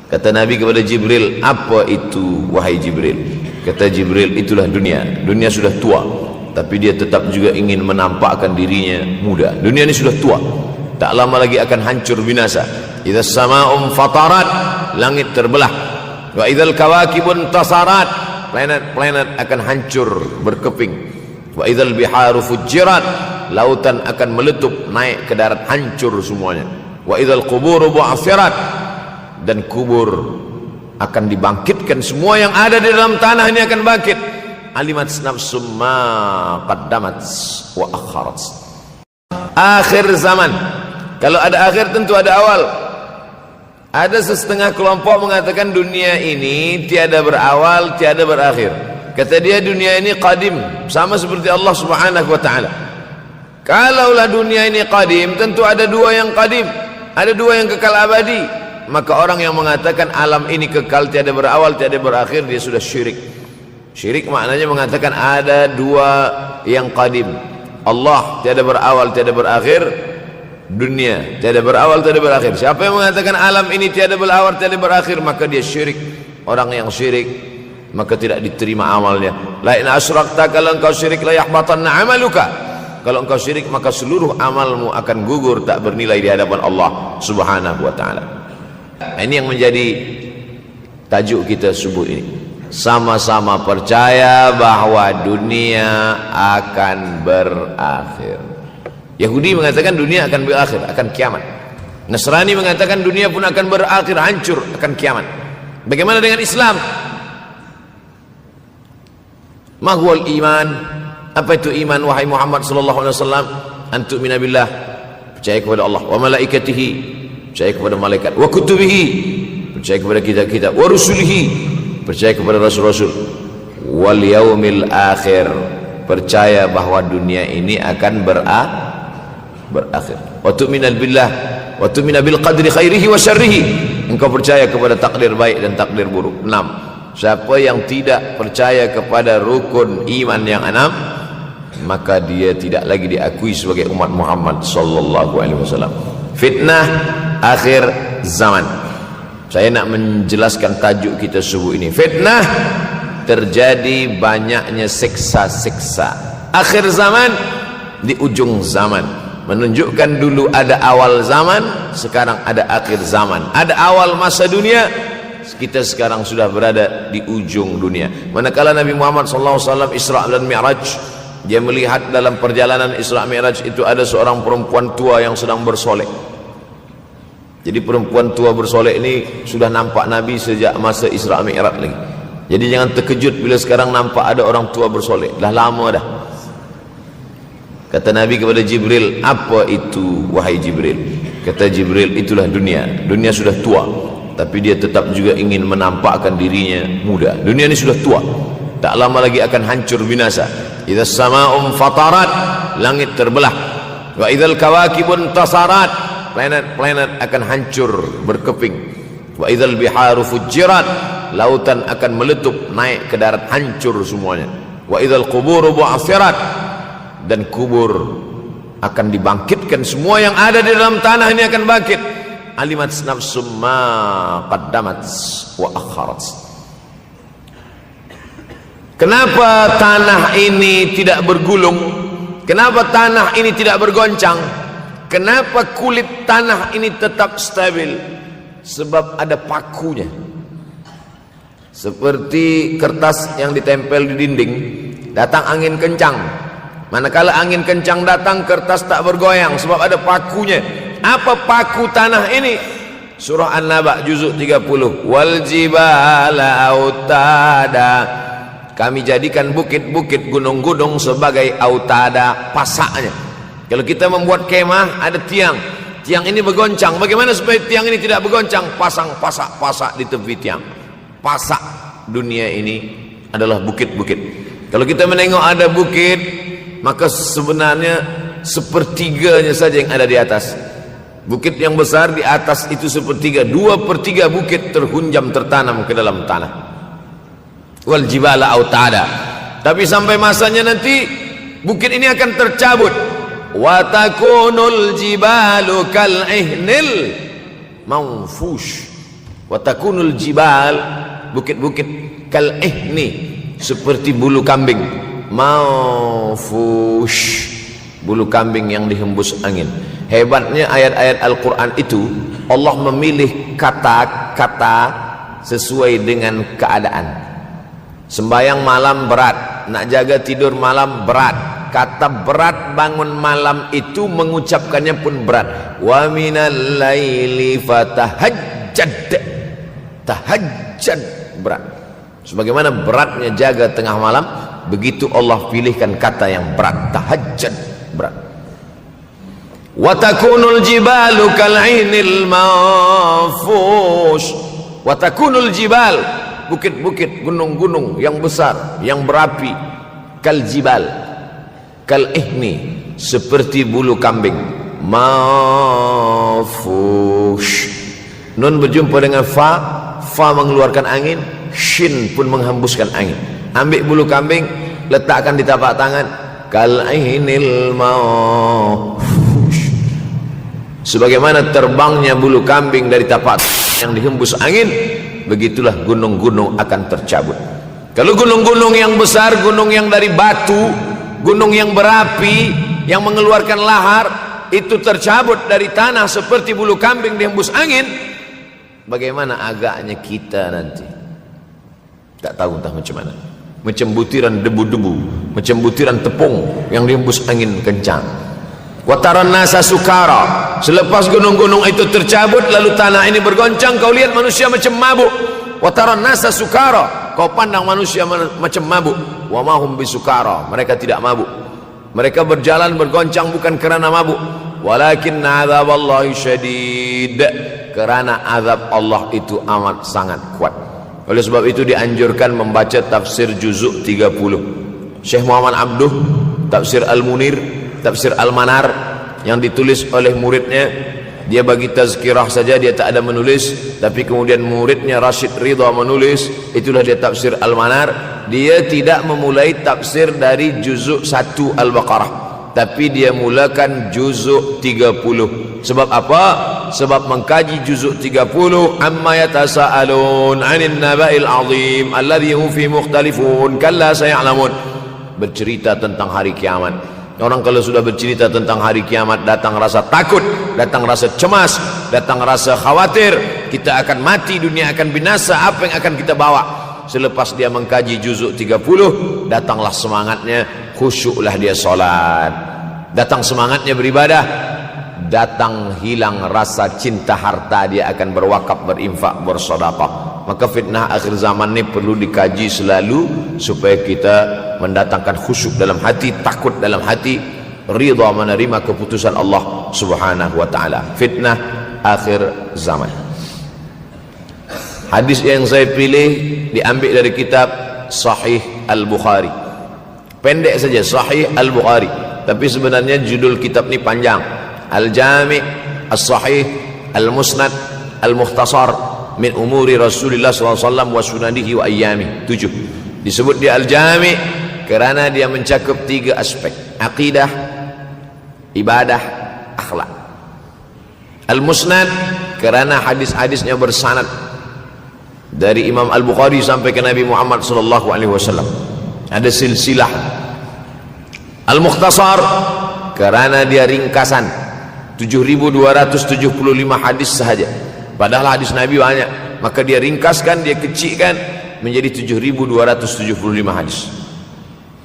Kata Nabi kepada Jibril, apa itu wahai Jibril? Kata Jibril, itulah dunia. Dunia sudah tua, tapi dia tetap juga ingin menampakkan dirinya muda. Dunia ini sudah tua, tak lama lagi akan hancur binasa. Idza sama'um fatarat, langit terbelah. Wa idzal kawakibun tasarat, planet-planet akan hancur berkeping. Wa idzal biharu fujirat, lautan akan meletup naik ke darat, hancur semuanya. Wa idzal quburu bu'athirat, dan kubur akan dibangkitkan. Semua yang ada di dalam tanah ini akan bangkit. Alimat nafsum ma qaddamat wa akharat. Akhir zaman. Kalau ada akhir tentu ada awal. Ada setengah kelompok mengatakan dunia ini tiada berawal, tiada berakhir. Kata dia dunia ini qadim, sama seperti Allah Subhanahu wa taala. Kalaulah dunia ini qadim, tentu ada dua yang qadim, ada dua yang kekal abadi. Maka orang yang mengatakan alam ini kekal, tiada berawal, tiada berakhir, dia sudah syirik. Syirik maknanya mengatakan ada dua yang qadim. Allah tiada berawal, tiada berakhir. Dunia tiada berawal, tiada berakhir. Siapa yang mengatakan alam ini tiada berawal, tiada berakhir, maka dia syirik. Orang yang syirik maka tidak diterima amalnya. La in asyrakta, kalau engkau syirik la yahbatanna amaluka. Kalau engkau syirik maka seluruh amalmu akan gugur, tak bernilai di hadapan Allah Subhanahu wa taala. Ini yang menjadi tajuk kita subuh ini. Sama-sama percaya bahwa dunia akan berakhir. Yahudi mengatakan dunia akan berakhir, akan kiamat. Nasrani mengatakan dunia pun akan berakhir, hancur, akan kiamat. Bagaimana dengan Islam? Ma huwal iman? Apa itu iman wahai Muhammad sallallahu alaihi wasallam? Antu'mina billah, percaya kepada Allah, wa malaikatihi, percaya kepada malaikat, wa kutubihi, percaya kepada kitab-kitab, wa rusulihi, percaya kepada rasul-rasul, wal yaumil akhir, percaya bahwa dunia ini akan berakhir. Wa tu'mina billah, wa tu'mina bil qadri khairihi wa syarrihi, engkau percaya kepada takdir baik dan takdir buruk. 6. Siapa yang tidak percaya kepada rukun iman yang 6, maka dia tidak lagi diakui sebagai umat Muhammad sallallahu alaihi wasallam. Fitnah akhir zaman. Saya nak menjelaskan tajuk kita subuh ini. Fitnah, terjadi banyaknya siksa-siksa. Akhir zaman, di ujung zaman. Menunjukkan dulu ada awal zaman, sekarang ada akhir zaman. Ada awal masa dunia, kita sekarang sudah berada di ujung dunia. Manakala Nabi Muhammad SAW Isra dan Mi'raj, dia melihat dalam perjalanan Isra Mi'raj itu ada seorang perempuan tua yang sedang bersolek. Jadi perempuan tua bersolek ini sudah nampak Nabi sejak masa Isra Mi'raj lagi. Jadi jangan terkejut bila sekarang nampak ada orang tua bersolek. Dah lama dah. Kata Nabi kepada Jibril, apa itu wahai Jibril? Kata Jibril, itulah dunia. Dunia sudah tua, tapi dia tetap juga ingin menampakkan dirinya muda. Dunia ini sudah tua, tak lama lagi akan hancur binasa. Idza sama'um fatarat, langit terbelah. Wa idzal kawakibun tasarat, planet-planet akan hancur berkeping. Wa idzal biharu fujirat, lautan akan meletup naik ke darat, hancur semuanya. Wa idzal quburu bu'athirat, dan kubur akan dibangkitkan. Semua yang ada di dalam tanah ini akan bangkit. Alimat nafsum ma qaddamat wa akharat. Kenapa tanah ini tidak bergulung? Kenapa tanah ini tidak bergoncang? Kenapa kulit tanah ini tetap stabil? Sebab ada pakunya. Seperti kertas yang ditempel di dinding, datang angin kencang, manakala angin kencang datang, kertas tak bergoyang sebab ada pakunya. Apa paku tanah ini? Surah An-Naba juzuk 30. Wal jibala autada, kami jadikan bukit-bukit, gunung-gunung sebagai autada, pasaknya. Kalau kita membuat kemah, ada tiang. Tiang ini bergoncang. Bagaimana supaya tiang ini tidak bergoncang? Pasang pasak-pasak di tepi tiang. Pasak dunia ini adalah bukit-bukit. Kalau kita menengok ada bukit, maka sebenarnya sepertiganya saja yang ada di atas. Bukit yang besar di atas itu sepertiga, 2/3 bukit terhunjam, tertanam ke dalam tanah. Wal jibala autada. Tapi sampai masanya nanti bukit ini akan tercabut. Wa takunul jibalu kal ihnil manfush. Wa takunul jibal, bukit-bukit kal ihni, seperti bulu kambing. Maufush, bulu kambing yang dihembus angin. Hebatnya ayat-ayat Al-Quran itu, Allah memilih kata-kata sesuai dengan keadaan. Sembayang malam berat, nak jaga tidur malam berat. Kata berat bangun malam itu mengucapkannya pun berat. Wa minal laili fatahajjad, tahajjud berat. Sebagaimana beratnya jaga tengah malam, begitu Allah pilihkan kata yang berat, tahajjud berat. Wa takunul jibalu kal'inil manfush. Wa takunul jibal, bukit-bukit, gunung-gunung yang besar, yang berapi, kal jibal, kal ihni, seperti bulu kambing. Manfush, nun berjumpa dengan fa, fa mengeluarkan angin, shin pun menghembuskan angin. Ambil bulu kambing, letakkan di tapak tangan, kal ihnil manfush, sebagaimana terbangnya bulu kambing dari tapak yang dihembus angin, begitulah gunung-gunung akan tercabut. Kalau gunung-gunung yang besar, gunung yang dari batu, gunung yang berapi, yang mengeluarkan lahar, itu tercabut dari tanah seperti bulu kambing dihembus angin, bagaimana agaknya kita nanti? Tak tahu entah macam mana. Macam butiran debu-debu, macam butiran tepung yang dihembus angin kencang. Wataran nasa sukara, selepas gunung-gunung itu tercabut lalu tanah ini bergoncang, kau lihat manusia macam mabuk. Wataran nasa sukara, kau pandang manusia macam mabuk. Wa mahum bisukara, mereka tidak mabuk. Mereka berjalan bergoncang bukan kerana mabuk, walakin azaballahi syadid, kerana azab Allah itu amat sangat kuat. Oleh sebab itu dianjurkan membaca tafsir juzuk 30. Syekh Muhammad Abduh, tafsir Al-Munir, tafsir Al-Manar yang ditulis oleh muridnya. Dia bagi tazkirah saja, dia tak ada menulis, tapi kemudian muridnya Rashid Ridha menulis, itulah dia tafsir Al-Manar. Dia tidak memulai tafsir dari juzuk 1 Al-Baqarah, tapi dia mulakan juzuk 30. Sebab apa? Sebab mengkaji juzuk 30, amma yatasaalun 'anil naba'il 'azim alladhi hum fi mukhtalifun kalla saya'lamun, bercerita tentang hari kiamat. Orang kalau sudah bercerita tentang hari kiamat, datang rasa takut, datang rasa cemas, datang rasa khawatir, kita akan mati, dunia akan binasa, apa yang akan kita bawa? Selepas dia mengkaji juzuk 30, datanglah semangatnya, khusyuklah dia solat, datang semangatnya beribadah, datang hilang rasa cinta harta, dia akan berwakaf, berinfak, bersedekah. Maka fitnah akhir zaman ini perlu dikaji selalu supaya kita mendatangkan khusyuk dalam hati, takut dalam hati, ridha menerima keputusan Allah Subhanahu wa taala. Fitnah akhir zaman. Hadis yang saya pilih diambil dari kitab Sahih Al-Bukhari. Pendek saja, Sahih Al-Bukhari, tapi sebenarnya judul kitab ini panjang. Al-Jami' As-Sahih Al-Musnad Al-Mukhtasar min umuri Rasulullah SAW wa sunanihi wa ayyami. 7. Disebut dia Al-Jami' kerana dia mencakup 3 aspek: akidah, ibadah, akhlak. Al-Musnad kerana hadis-hadisnya bersanad dari Imam Al-Bukhari sampai ke Nabi Muhammad SAW, ada silsilah. Al-Mukhtasar kerana dia ringkasan, 7.275 hadis sahaja, padahal hadis Nabi banyak, maka dia ringkaskan, dia kecilkan menjadi 7.275 hadis.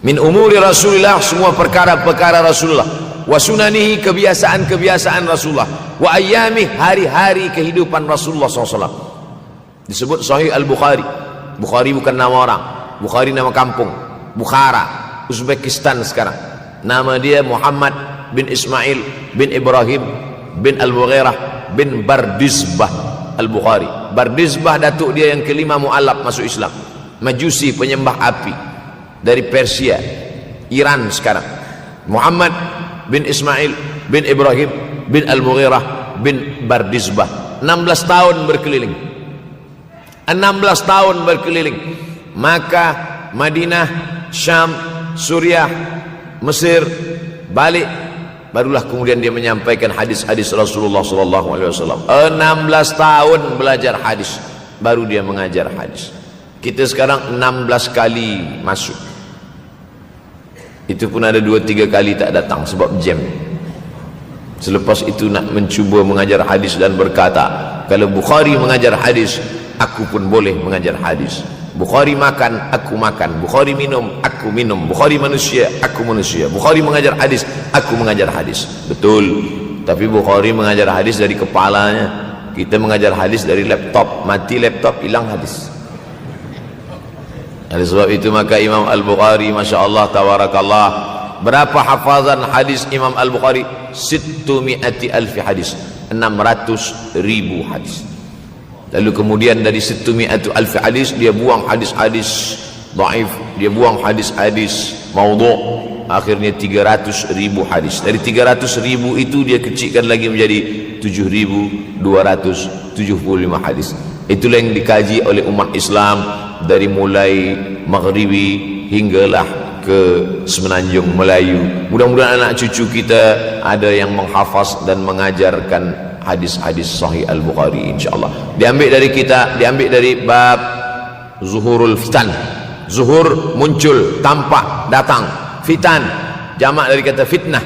Min umuri Rasulullah, semua perkara-perkara Rasulullah, wa sunanihi, kebiasaan-kebiasaan Rasulullah, wa ayyami, hari-hari kehidupan Rasulullah SAW. Disebut Sahih Al-Bukhari. Bukhari bukan nama orang, Bukhari nama kampung, Bukhara, Uzbekistan sekarang. Nama dia Muhammad bin Ismail bin Ibrahim bin Al-Mughirah bin Bardizbah Al-Bukhari. Bardizbah datuk dia yang kelima mu'alaf masuk Islam, Majusi, penyembah api, dari Persia, Iran sekarang. Muhammad bin Ismail bin Ibrahim bin Al-Mughirah bin Bardizbah. 16 tahun berkeliling, 16 tahun berkeliling Makkah, Madinah, Syam, Suriah, Mesir, balik, barulah kemudian dia menyampaikan hadis-hadis Rasulullah SAW. 16 tahun belajar hadis. baru dia mengajar hadis. Kita sekarang 16 kali masuk, itu pun ada 2-3 kali tak datang sebab jam. Selepas itu nak mencuba mengajar hadis dan berkata, kalau Bukhari mengajar hadis, aku pun boleh mengajar hadis. Bukhari makan, aku makan. Bukhari minum, aku minum. Bukhari manusia, aku manusia. Bukhari mengajar hadis, aku mengajar hadis. Betul. Tapi Bukhari mengajar hadis dari kepalanya, kita mengajar hadis dari laptop. Mati laptop, hilang hadis. Oleh sebab itu maka Imam Al-Bukhari, Masya Allah, Tabarakallah, berapa hafazan hadis Imam Al-Bukhari? 600,000 hadis, 600,000 hadis. Lalu kemudian dari 600,000 hadis dia buang hadis-hadis dhaif, dia buang hadis-hadis maudhu', akhirnya 300,000 hadis. Dari 300,000 itu dia kecilkan lagi menjadi 7,275 hadis. Itulah yang dikaji oleh umat Islam dari mulai Maghribi hinggalah ke Semenanjung Melayu. Mudah-mudahan anak cucu kita ada yang menghafaz dan mengajarkan hadis-hadis Sahih Al-Bukhari, insyaAllah. Diambil dari kita, diambil dari bab zuhurul fitan. Zuhur muncul, tampak, datang. Fitan jamak dari kata fitnah.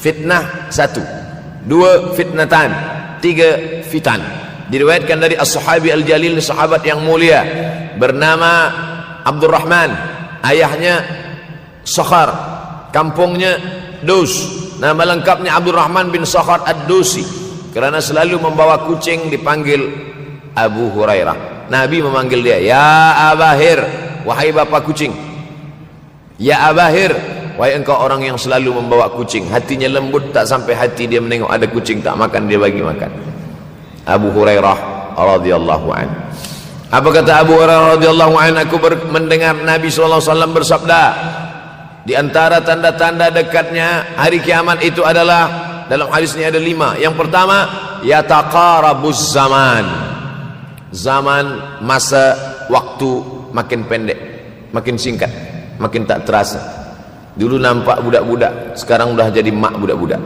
Fitnah 1, 2 fitnatan, 3 fitan. Diriwayatkan dari as-sahabi al-jalil, sahabat yang mulia bernama Abdurrahman, ayahnya Sakhar, kampungnya Dus. Nama lengkapnya Abdurrahman bin Sakhar ad-Dusi. Kerana selalu membawa kucing dipanggil Abu Hurairah. Nabi memanggil dia, ya Abahir, wahai bapa kucing. Ya Abahir, wahai engkau orang yang selalu membawa kucing. Hatinya lembut, tak sampai hati dia menengok ada kucing tak makan, dia bagi makan. Abu Hurairah radhiyallahu anhu. Apa kata Abu Hurairah radhiyallahu anhu? Aku mendengar Nabi SAW bersabda, di antara tanda-tanda dekatnya hari kiamat itu adalah, dalam hadis ini ada 5. Yang pertama, yataqarabuz zaman. Zaman, masa, waktu makin pendek, makin singkat, makin tak terasa. Dulu nampak budak-budak, sekarang sudah jadi mak budak-budak.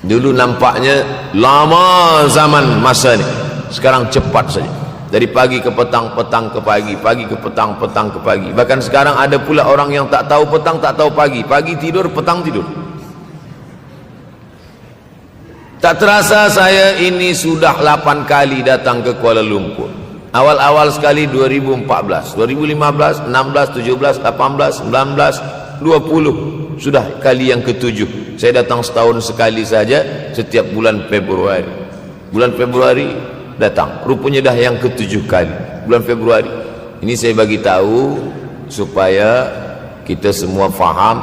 Dulu nampaknya lama zaman masa ni, sekarang cepat saja. Dari pagi ke petang, petang ke pagi, pagi ke petang, petang ke pagi. Bahkan sekarang ada pula orang yang tak tahu petang, tak tahu pagi. Pagi tidur, petang tidur. Tak terasa saya ini sudah 8 kali datang ke Kuala Lumpur. Awal-awal sekali 2014, 2015, 16, 17, 18, 19, 20. Sudah kali yang ke-7. Saya datang setahun sekali saja, setiap bulan Februari. Bulan Februari datang, rupanya dah yang ke-7 kali bulan Februari. Ini saya bagi tahu supaya kita semua faham.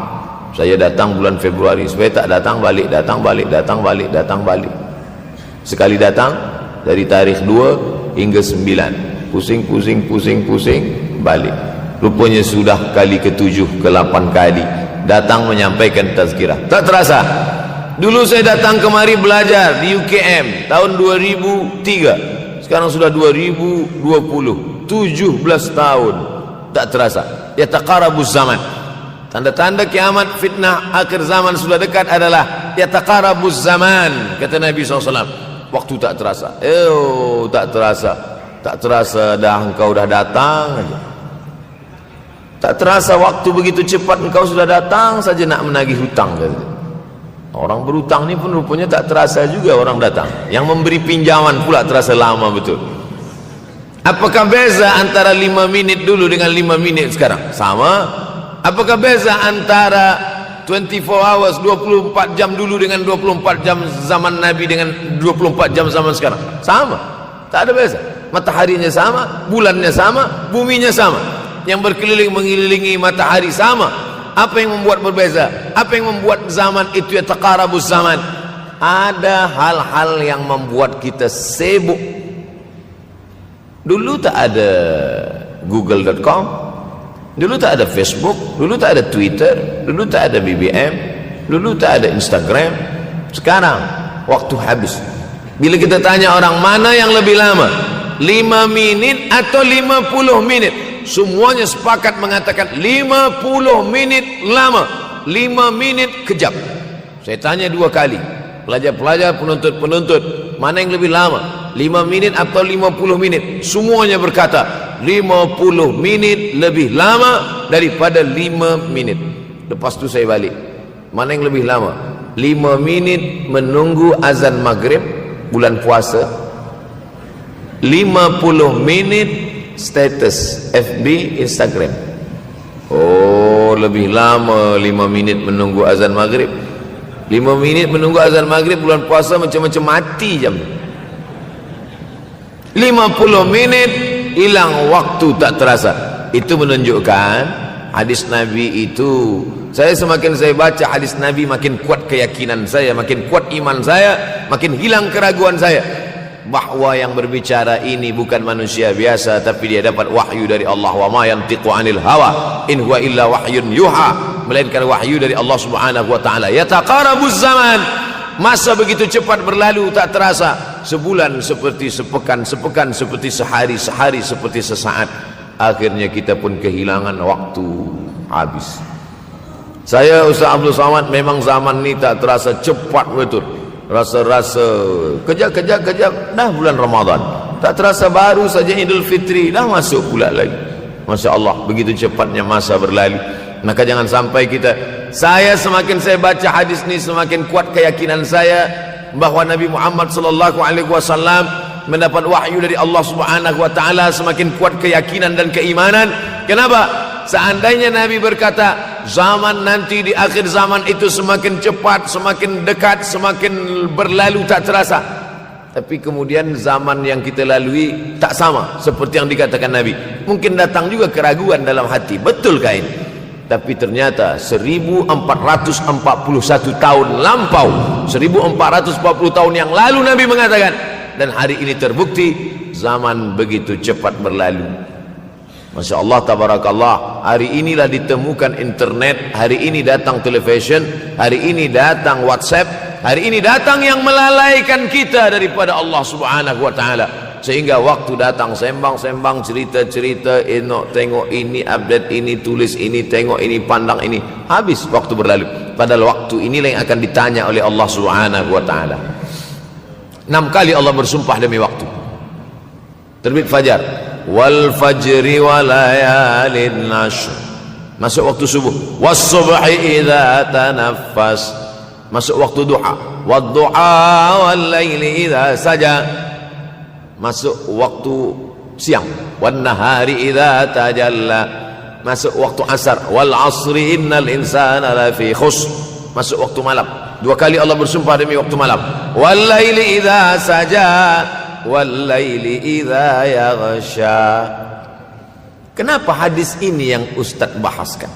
Saya datang bulan Februari, supaya tak datang balik, datang balik, datang balik, datang balik. Sekali datang dari tarikh 2 hingga 9, pusing, pusing, pusing, pusing, balik. Rupanya sudah kali ke-7, ke-8 kali datang menyampaikan tazkirah. Tak terasa. Dulu saya datang kemari belajar di UKM tahun 2003. Sekarang sudah 2020, 17 tahun. Tak terasa. Yataqarabuz zaman. Tanda-tanda kiamat, fitnah akhir zaman sudah dekat adalah yataqarabuz zaman, kata Nabi SAW. Waktu tak terasa. Tak terasa. Tak terasa dah engkau dah datang aja. Tak terasa waktu begitu cepat, engkau sudah datang saja nak menagih hutang. Orang berhutang ni pun rupanya tak terasa juga orang datang. Yang memberi pinjaman pula terasa lama betul. Apakah beza antara 5 minit dulu dengan 5 minit sekarang? Sama. Apakah beza antara 24 hours, 24 jam dulu dengan 24 jam zaman Nabi dengan 24 jam zaman sekarang? Sama. Tak ada beza. Mataharinya sama, bulannya sama, buminya sama. Yang berkeliling mengelilingi matahari sama. Apa yang membuat berbeza? Apa yang membuat zaman itu yataqarabuz zaman? Ada hal-hal yang membuat kita sibuk. Dulu tak ada google.com, dulu tak ada Facebook, dulu tak ada Twitter, dulu tak ada BBM, dulu tak ada Instagram. Sekarang waktu habis. Bila kita tanya orang mana yang lebih lama, 5 minit atau 50 menit, semuanya sepakat mengatakan 50 menit lama, 5 menit kejap. Saya tanya 2 kali, pelajar-pelajar, penuntut-penuntut, mana yang lebih lama, 5 minit atau 50 minit. Semuanya berkata 50 minit lebih lama daripada 5 minit. Lepas tu saya balik, mana yang lebih lama? 5 minit menunggu azan maghrib bulan puasa, 50 minit status FB Instagram. Oh, lebih lama 5 minit menunggu azan maghrib. 5 minit menunggu azan maghrib bulan puasa macam-macam mati jam. 50 minit hilang waktu tak terasa. Itu menunjukkan hadis Nabi itu, saya semakin saya baca hadis Nabi makin kuat keyakinan saya, makin kuat iman saya, makin hilang keraguan saya bahwa yang berbicara ini bukan manusia biasa, tapi dia dapat wahyu dari Allah. Wa ma yantiqu anil hawa in huwa illa wahyun yuha, melainkan wahyu dari Allah Subhanahu wa taala. Yataqarabuz zaman, masa begitu cepat berlalu tak terasa. Sebulan seperti sepekan, sepekan seperti sehari, sehari seperti sesaat. Akhirnya kita pun kehilangan waktu, habis. Saya Ustaz Abdul Samad, memang zaman ini tak terasa cepat betul. Rasa-rasa kejap-kejap dah bulan Ramadan, tak terasa baru saja Idul Fitri dah masuk pula lagi. Masya Allah, begitu cepatnya masa berlalu. Maka jangan sampai kita, saya semakin saya baca hadis ini semakin kuat keyakinan saya bahwa Nabi Muhammad sallallahu alaihi wasallam mendapat wahyu dari Allah Subhanahu wa taala. Semakin kuat keyakinan dan keimanan. Kenapa? Seandainya Nabi berkata zaman nanti di akhir zaman itu semakin cepat, semakin dekat, semakin berlalu tak terasa, tapi kemudian zaman yang kita lalui tak sama seperti yang dikatakan Nabi. Mungkin datang juga keraguan dalam hati, betulkah ini? Tapi ternyata 1441 tahun lampau, 1440 tahun yang lalu Nabi mengatakan, dan hari ini terbukti zaman begitu cepat berlalu. Masya Allah, tabarakallah. Hari inilah ditemukan internet, hari ini datang television, hari ini datang WhatsApp, hari ini datang yang melalaikan kita daripada Allah Subhanahu wa taala. Sehingga waktu datang sembang-sembang, cerita-cerita, tengok ini, update ini, tulis ini, tengok ini, pandang ini, habis waktu berlalu. Padahal waktu inilah yang akan ditanya oleh Allah Subhanahu wa taala. 6 kali Allah bersumpah demi waktu. Terbit fajar, wal fajri wa layalin ashr, masuk waktu subuh. Was subhi idza tanaffas, masuk waktu duha. Wad duha wal laili idza saja, masuk waktu siang. Wan nahari idza tajalla, masuk waktu asar. Wal asri innal insana lafi khusr, masuk waktu malam. 2 kali Allah bersumpah demi waktu malam. Wal laili idza saja wal laili idza yaghsha. Kenapa hadis ini yang Ustaz bahaskan?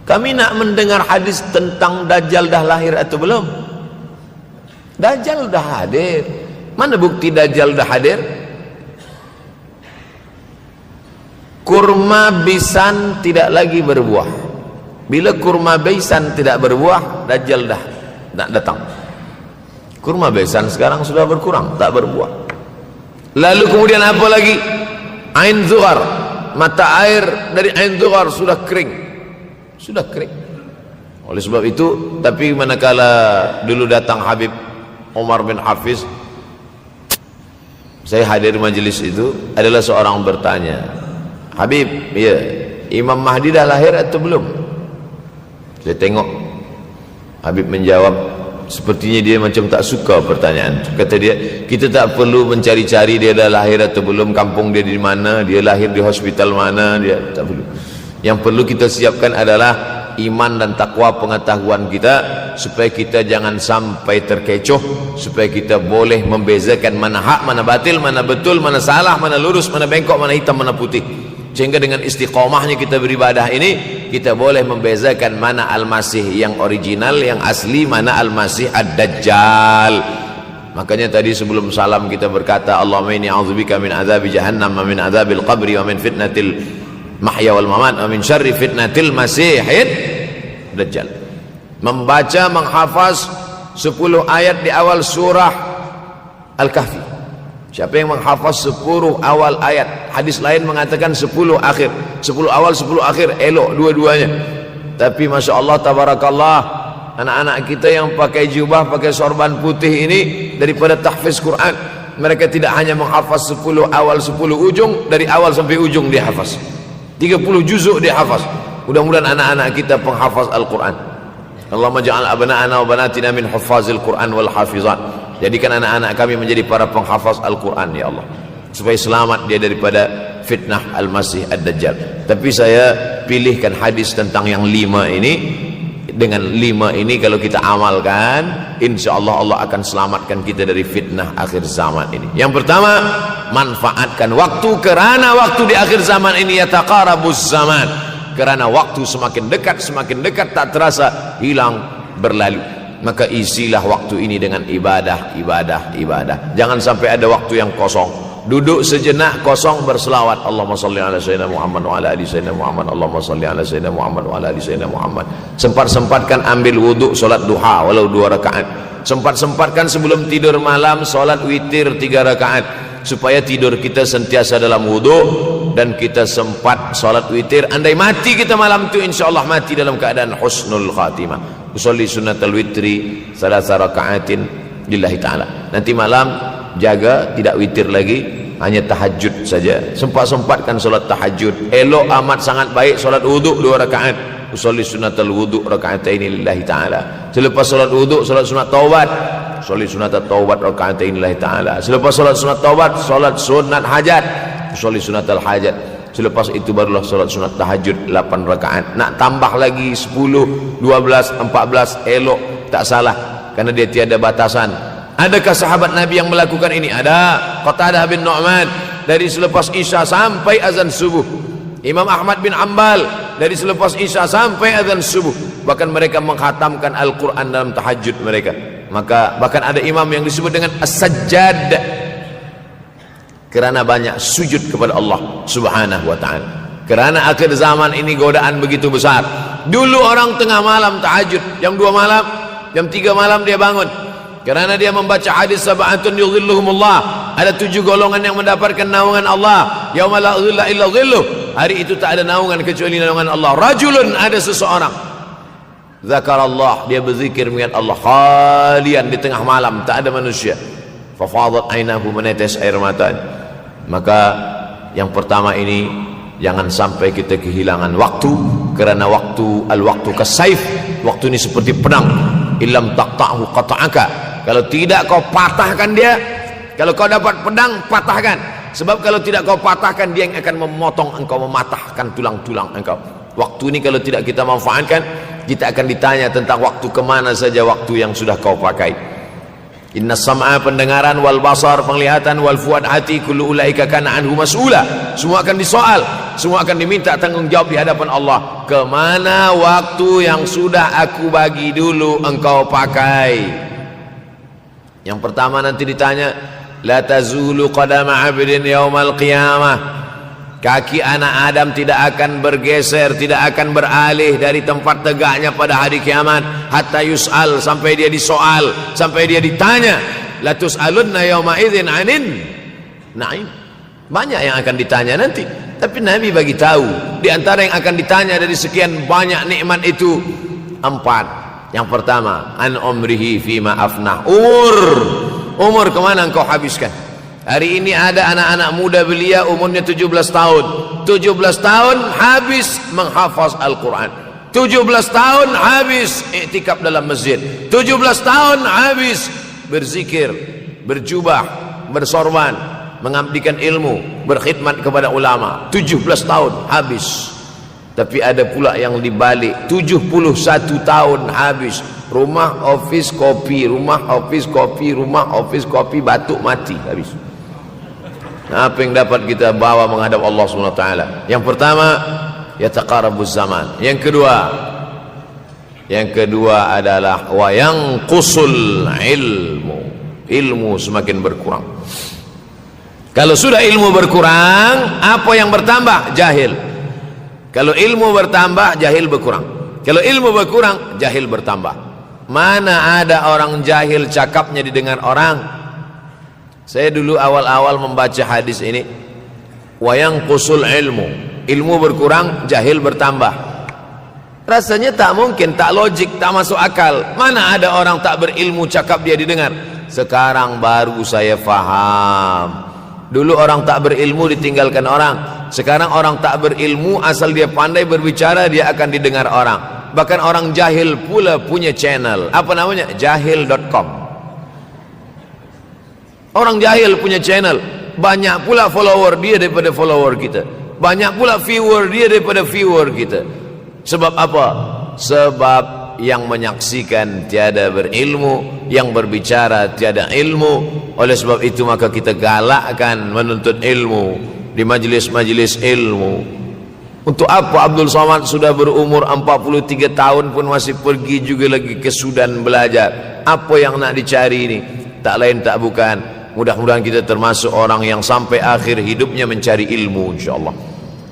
Kami nak mendengar hadis tentang Dajjal dah lahir atau belum? Dajjal dah hadir. Mana bukti Dajjal dah hadir? Kurma bisan tidak lagi berbuah. Bila kurma bisan tidak berbuah, Dajjal dah nak datang. Kurma bisan sekarang sudah berkurang, tak berbuah. Lalu kemudian apa lagi? Ain Zughar, mata air dari Ain Zughar sudah kering, sudah kering. Oleh sebab itu, tapi manakala dulu datang Habib Umar bin Hafiz, saya hadir majelis itu, adalah seorang bertanya, Habib, ya, Imam Mahdi dah lahir atau belum? Saya tengok Habib menjawab, sepertinya dia macam tak suka pertanyaan. Kata dia, kita tak perlu mencari-cari dia dah lahir atau belum, kampung dia di mana, dia lahir di hospital mana, dia tak perlu. Yang perlu kita siapkan adalah iman dan takwa pengetahuan kita, supaya kita jangan sampai terkecoh, supaya kita boleh membezakan mana hak, mana batil, mana betul, mana salah, mana lurus, mana bengkok, mana hitam, mana putih. Sehingga dengan istiqomahnya kita beribadah ini, kita boleh membezakan mana Al-Masih yang original, yang asli, mana Al-Masih Ad-Dajjal. Makanya tadi sebelum salam kita berkata, Allahumma inni a'udzubika min azabi jahannam wa min azabil qabri wa min fitnatil mahya wal mamat wa min syarri fitnatil masihid Dajjal. Membaca, menghafaz 10 ayat di awal surah Al-Kahfi. Siapa yang menghafaz 10 awal ayat, hadis lain mengatakan 10 akhir, 10 awal 10 akhir, elok dua-duanya. Tapi Masya Allah, tabarakallah, anak-anak kita yang pakai jubah, pakai sorban putih ini, daripada tahfiz Quran, mereka tidak hanya menghafaz 10 awal 10 ujung, dari awal sampai ujung dia hafaz 30 juzuk dia hafaz. Mudah-mudahan anak-anak kita penghafaz Al-Quran. Allahumma ja'al abna'ana wa banatina min huffazil Quran wal hafizat. Jadikan anak-anak kami menjadi para penghafaz Al-Quran ya Allah, supaya selamat dia daripada fitnah Al-Masih Ad-Dajjal. Tapi saya pilihkan hadis tentang yang 5 ini. Dengan 5 ini kalau kita amalkan, insya Allah Allah akan selamatkan kita dari fitnah akhir zaman ini. Yang pertama, manfaatkan waktu, kerana waktu di akhir zaman ini yataqarabuz zaman, kerana waktu semakin dekat tak terasa hilang berlalu. Maka isilah waktu ini dengan ibadah. Jangan sampai ada waktu yang kosong. Duduk sejenak kosong berselawat, Allahumma salli ala sayyidina Muhammad wa ala ali sayyidina Muhammad, Allahumma salli ala sayyidina Muhammad wa ala ali sayyidina Muhammad. Sempat-sempatkan ambil wuduk solat duha walau 2 rakaat. Sempat-sempatkan sebelum tidur malam solat witir 3 rakaat, supaya tidur kita sentiasa dalam wuduk dan kita sempat solat witir. Andai mati kita malam itu, insyaallah mati dalam keadaan husnul khatimah. Usolli sunnatal witri 3 rakaatin lillahi ta'ala. Nanti malam jaga tidak witir lagi, hanya tahajud saja. Sempat-sempatkan solat tahajud. Elok amat sangat baik solat wuduk 2 rakaat. Usolli sunnatal wuduk raka'ataini lillahi ta'ala. Selepas solat wuduk solat sunat taubat. Usolli sunatat taubat raka'ataini lillahi ta'ala. Selepas solat sunat taubat solat sunat hajat. Usolli sunatal hajat. Selepas itu barulah solat sunat tahajud 8 rakaat. Nak tambah lagi 10, 12, 14 elok, tak salah, karena dia tiada batasan. Adakah sahabat Nabi yang melakukan ini? Ada. Qatadah bin Nu'man dari selepas Isya sampai azan subuh. Imam Ahmad bin Ambal dari selepas Isya sampai azan subuh. Bahkan mereka menghatamkan Al-Quran dalam tahajud mereka. Maka bahkan ada imam yang disebut dengan As-Sajjad, kerana banyak sujud kepada Allah Subhanahu wa ta'ala. Kerana akhir zaman ini godaan begitu besar. Dulu orang tengah malam tahajud, jam 2 malam, jam 3 malam dia bangun, kerana dia membaca hadis sab'atun yudhilluhumullah. Ada 7 golongan yang mendapatkan naungan Allah. Yauma la dhilla illa dhilluh. Hari itu tak ada naungan kecuali naungan Allah. Rajulun, ada seseorang, zakarallah, dia berzikir mengingat Allah, khalian, di tengah malam tak ada manusia. Fafadat ainahu, menetes air matanya. Maka yang pertama ini, jangan sampai kita kehilangan waktu, kerana waktu, al-waktu kasaif, waktu ini seperti pedang. Illam taqta'hu qata'aka. Kalau tidak kau patahkan dia, kalau kau dapat pedang, patahkan. Sebab kalau tidak kau patahkan, dia yang akan memotong engkau, mematahkan tulang-tulang engkau. Waktu ini kalau tidak kita manfaatkan, kita akan ditanya tentang waktu, kemana saja waktu yang sudah kau pakai. Inna sam'a, pendengaran, wal basar, penglihatan, wal fuad, hati, kullu ulaika kana anhu mas'ula. Semua akan disoal, semua akan diminta tanggungjawab di hadapan Allah. Kemana waktu yang sudah aku bagi dulu engkau pakai? Yang pertama nanti ditanya, la tazulu qadama 'abdin yaumal qiyamah. Kaki anak Adam tidak akan bergeser, tidak akan beralih dari tempat tegaknya pada hari kiamat, hatta yus'al, sampai dia disoal, sampai dia ditanya. La tus'alunna yauma idzin 'anin na'im. Banyak yang akan ditanya nanti, tapi Nabi bagi tahu di antara yang akan ditanya dari sekian banyak nikmat itu 4. Yang pertama, an umrihi fima afnah. Umur kemana engkau habiskan? Hari ini ada anak-anak muda belia umurnya 17 tahun. 17 tahun habis menghafaz Al-Quran. 17 tahun habis iktikaf dalam masjid. 17 tahun habis berzikir, berjubah, bersorban, mengabdikan ilmu, berkhidmat kepada ulama. 17 tahun habis. Tapi ada pula yang dibalik, 71 tahun habis. Rumah, office, kopi, rumah, office, kopi, rumah, office, kopi, batuk, mati, habis. Nah, apa yang dapat kita bawa menghadap Allah SWT? Yang pertama, yataqarabuz zaman. Yang kedua adalah wa yanqusul ilmu. Ilmu semakin berkurang. Kalau sudah ilmu berkurang, apa yang bertambah? Jahil. Kalau ilmu bertambah, jahil berkurang. Kalau ilmu berkurang, jahil bertambah. Mana ada orang jahil cakapnya didengar orang? Saya dulu awal-awal membaca hadis ini, wa yanqusul ilmu. Ilmu berkurang, jahil bertambah. Rasanya tak mungkin, tak logik, tak masuk akal. Mana ada orang tak berilmu cakap dia didengar? Sekarang baru saya faham. Dulu orang tak berilmu ditinggalkan orang. Sekarang orang tak berilmu, asal dia pandai berbicara, dia akan didengar orang. Bahkan orang jahil pula punya channel. Apa namanya? Jahil.com. Orang jahil punya channel. Banyak pula follower dia daripada follower kita. Banyak pula viewer dia daripada viewer kita. Sebab apa? Sebab yang menyaksikan tiada berilmu, yang berbicara tiada ilmu. Oleh sebab itu maka kita galakkan menuntut ilmu di majlis-majlis ilmu. Untuk apa Abdul Somad sudah berumur 43 tahun pun masih pergi juga lagi ke Sudan belajar? Apa yang nak dicari ini? Tak lain tak bukan, mudah-mudahan kita termasuk orang yang sampai akhir hidupnya mencari ilmu, insyaAllah.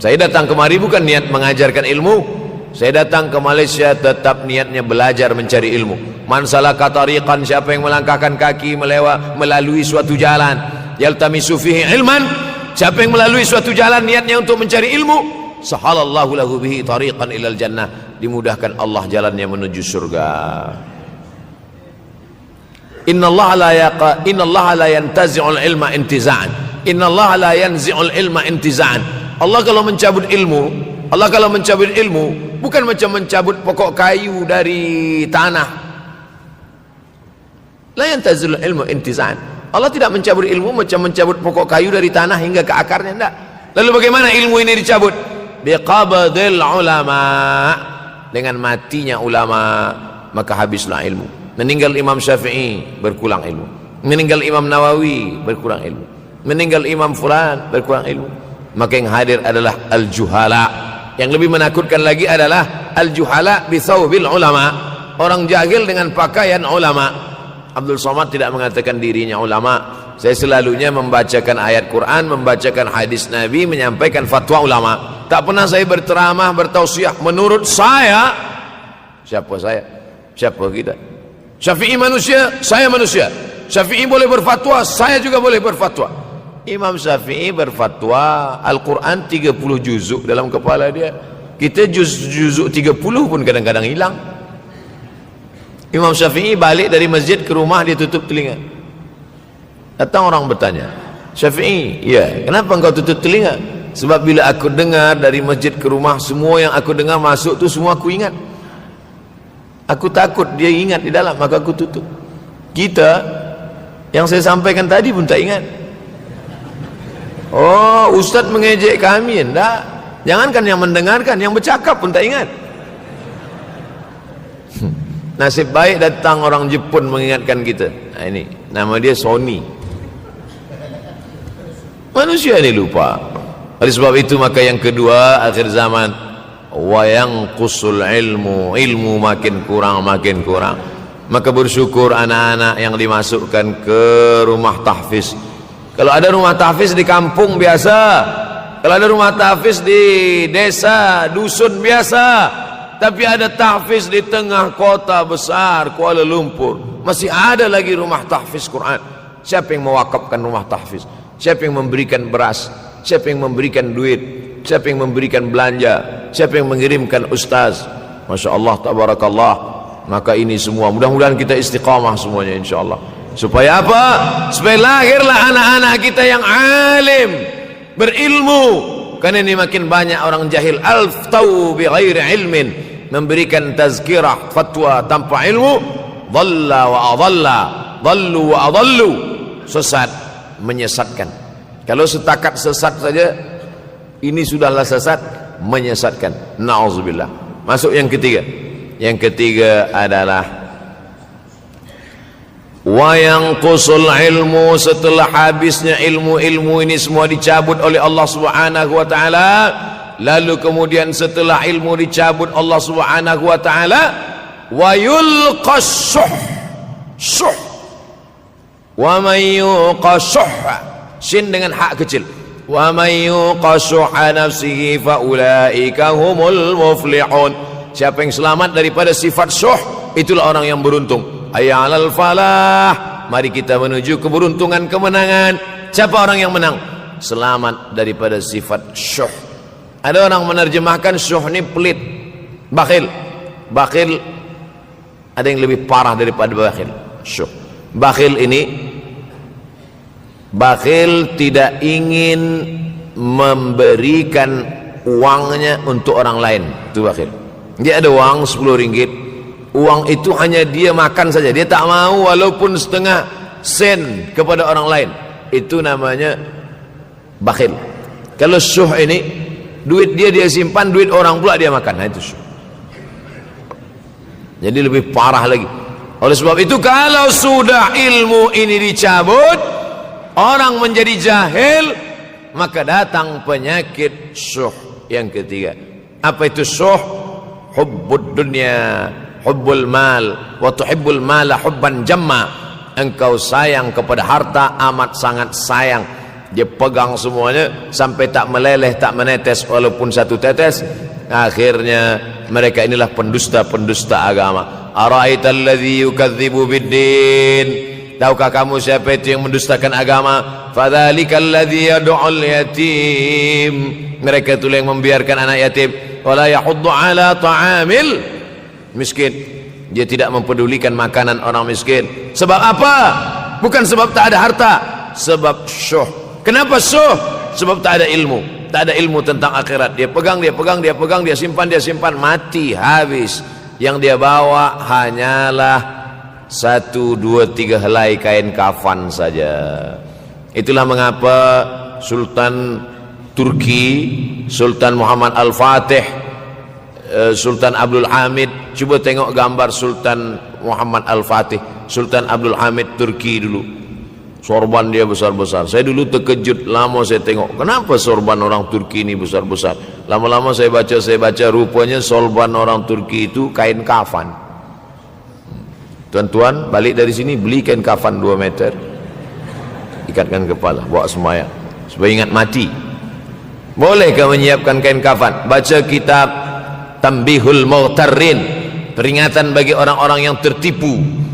Saya datang kemari bukan niat mengajarkan ilmu. Saya datang ke Malaysia tetap niatnya belajar mencari ilmu. Man salaka tariqan, siapa yang melangkahkan kaki melalui suatu jalan, yaltamisu fihi ilman, siapa yang melalui suatu jalan niatnya untuk mencari ilmu, sahalallahu lahu bihi tariqan ilal jannah, dimudahkan Allah jalannya menuju surga. Innallaha la yantazi'ul ilma intiza'an. Innallaha la yanzi'ul ilma intiza'an. Allah kalau mencabut ilmu, bukan macam mencabut pokok kayu dari tanah. La yantazilul ilmu intiza'an. Allah tidak mencabut ilmu macam mencabut pokok kayu dari tanah hingga ke akarnya, tidak. Lalu bagaimana ilmu ini dicabut? Biqabdil ulama. Dengan matinya ulama maka habislah ilmu. Meninggal Imam Syafi'i berkurang ilmu. Meninggal Imam Nawawi berkurang ilmu. Meninggal Imam Fulan berkurang ilmu. Maka yang hadir adalah al-juhala. Yang lebih menakutkan lagi adalah al-juhala bisawbil ulama, orang jahil dengan pakaian ulama. Abdul Somad tidak mengatakan dirinya ulama. Saya selalunya membacakan ayat Quran, membacakan hadis Nabi, menyampaikan fatwa ulama. Tak pernah saya berceramah, bertausiah. Menurut saya, siapa saya? Siapa kita? Syafi'i manusia, saya manusia. Syafi'i boleh berfatwa, saya juga boleh berfatwa. Imam Syafi'i berfatwa Al-Quran 30 juzuk dalam kepala dia. Kita juzuk 30 pun kadang-kadang hilang. Imam Syafi'i balik dari masjid ke rumah, dia tutup telinga. Datang orang bertanya, Syafi'i, ya, kenapa engkau tutup telinga? Sebab bila aku dengar dari masjid ke rumah, semua yang aku dengar masuk tu semua aku ingat. Aku takut dia ingat di dalam, maka aku tutup. Kita yang saya sampaikan tadi pun tak ingat. Oh, Ustaz mengejek kami, enggak. Jangankan yang mendengarkan, yang bercakap pun tak ingat. Nasib baik datang orang Jepun mengingatkan kita. Nah, ini nama dia Sony. Manusia ini lupa. Oleh sebab itu maka yang kedua, akhir zaman, wayang kusul ilmu makin kurang. Maka bersyukur anak-anak yang dimasukkan ke rumah tahfiz. Kalau ada rumah tahfiz di kampung biasa, kalau ada rumah tahfiz di desa, dusun biasa, tapi ada tahfiz di tengah kota besar Kuala Lumpur, masih ada lagi rumah tahfiz Quran. Siapa yang mewakafkan rumah tahfiz? Siapa yang memberikan beras? Siapa yang memberikan duit? Siapa yang memberikan belanja? Siapa yang mengirimkan ustaz? Masya Allah, tabarakallah. Maka ini semua mudah-mudahan kita istiqamah semuanya, insya Allah. Supaya apa? Supaya lahirlah anak-anak kita yang alim, berilmu. Karena ini makin banyak orang jahil, alftau bi ghairi ilmin, memberikan tazkirah, fatwa tanpa ilmu. Dhalla wa adalla, dhallu wa adallu, sesat, menyesatkan. Kalau setakat sesat saja, ini sudahlah sesat, menyesatkan. Na'udzubillah. Masuk yang ketiga. Yang ketiga adalah wayangqusul ilmu, setelah habisnya ilmu ini semua dicabut oleh Allah Subhanahu wa taala. Lalu kemudian setelah ilmu dicabut Allah Subhanahu wa taala, wayulqas syuh. Wa may yuqashuh, sin dengan hak kecil. Wa may yuqashuh nafsihi fa ulaika humul muflihun. Siapa yang selamat daripada sifat syuh, itulah orang yang beruntung. Hayya 'alal falah, mari kita menuju keberuntungan, kemenangan. Siapa orang yang menang? Selamat daripada sifat syuh. Ada orang menerjemahkan syuh ini pelit, bakhil. Bakhil ada yang lebih parah daripada bakhil. Syuh. Bakhil ini, bakhil tidak ingin memberikan uangnya untuk orang lain. Itu bakhil. Dia ada uang 10 ringgit, uang itu hanya dia makan saja, dia tak mau walaupun setengah sen kepada orang lain. Itu namanya bakhil. Kalau syuh ini, duit dia simpan, duit orang pula dia makan. Nah, itu syuh. Jadi lebih parah lagi. Oleh sebab itu, kalau sudah ilmu ini dicabut, orang menjadi jahil, maka datang penyakit syuh yang ketiga. Apa itu syuh? Hubbud dunya, hubbul mal, wa tuhibbul mala hubban jamma. Engkau sayang kepada harta amat sangat sayang. Dia pegang semuanya sampai tak meleleh, tak menetes walaupun satu tetes. Akhirnya mereka inilah pendusta-pendusta agama. Ara'aital ladzi yukadzibu biddin. Tahukah kamu siapa itu yang mendustakan agama? Fadzalikal ladzi yad'ul yatim. Mereka itu yang membiarkan anak yatim. Wala yahuddu ala ta'amil miskin. Dia tidak mempedulikan makanan orang miskin. Sebab apa? Bukan sebab tak ada harta, sebab syuh. Kenapa syuh? Sebab tak ada ilmu. Tak ada ilmu tentang akhirat. Dia pegang, dia simpan, mati, habis. Yang dia bawa hanyalah 1, 2, 3 helai kain kafan saja. Itulah mengapa Sultan Turki, Sultan Muhammad Al-Fatih, Sultan Abdul Hamid, coba tengok gambar Sultan Muhammad Al-Fatih, Sultan Abdul Hamid Turki dulu. Sorban dia besar-besar. Saya dulu terkejut, lama saya tengok, kenapa sorban orang Turki ini besar-besar. Lama-lama saya baca, rupanya sorban orang Turki itu kain kafan. Tuan-tuan, balik dari sini beli kain kafan 2 meter, ikatkan kepala, bawa sembahyang supaya ingat mati. Bolehkah menyiapkan kain kafan? Baca kitab Tanbihul Mughtarrin, peringatan bagi orang-orang yang tertipu.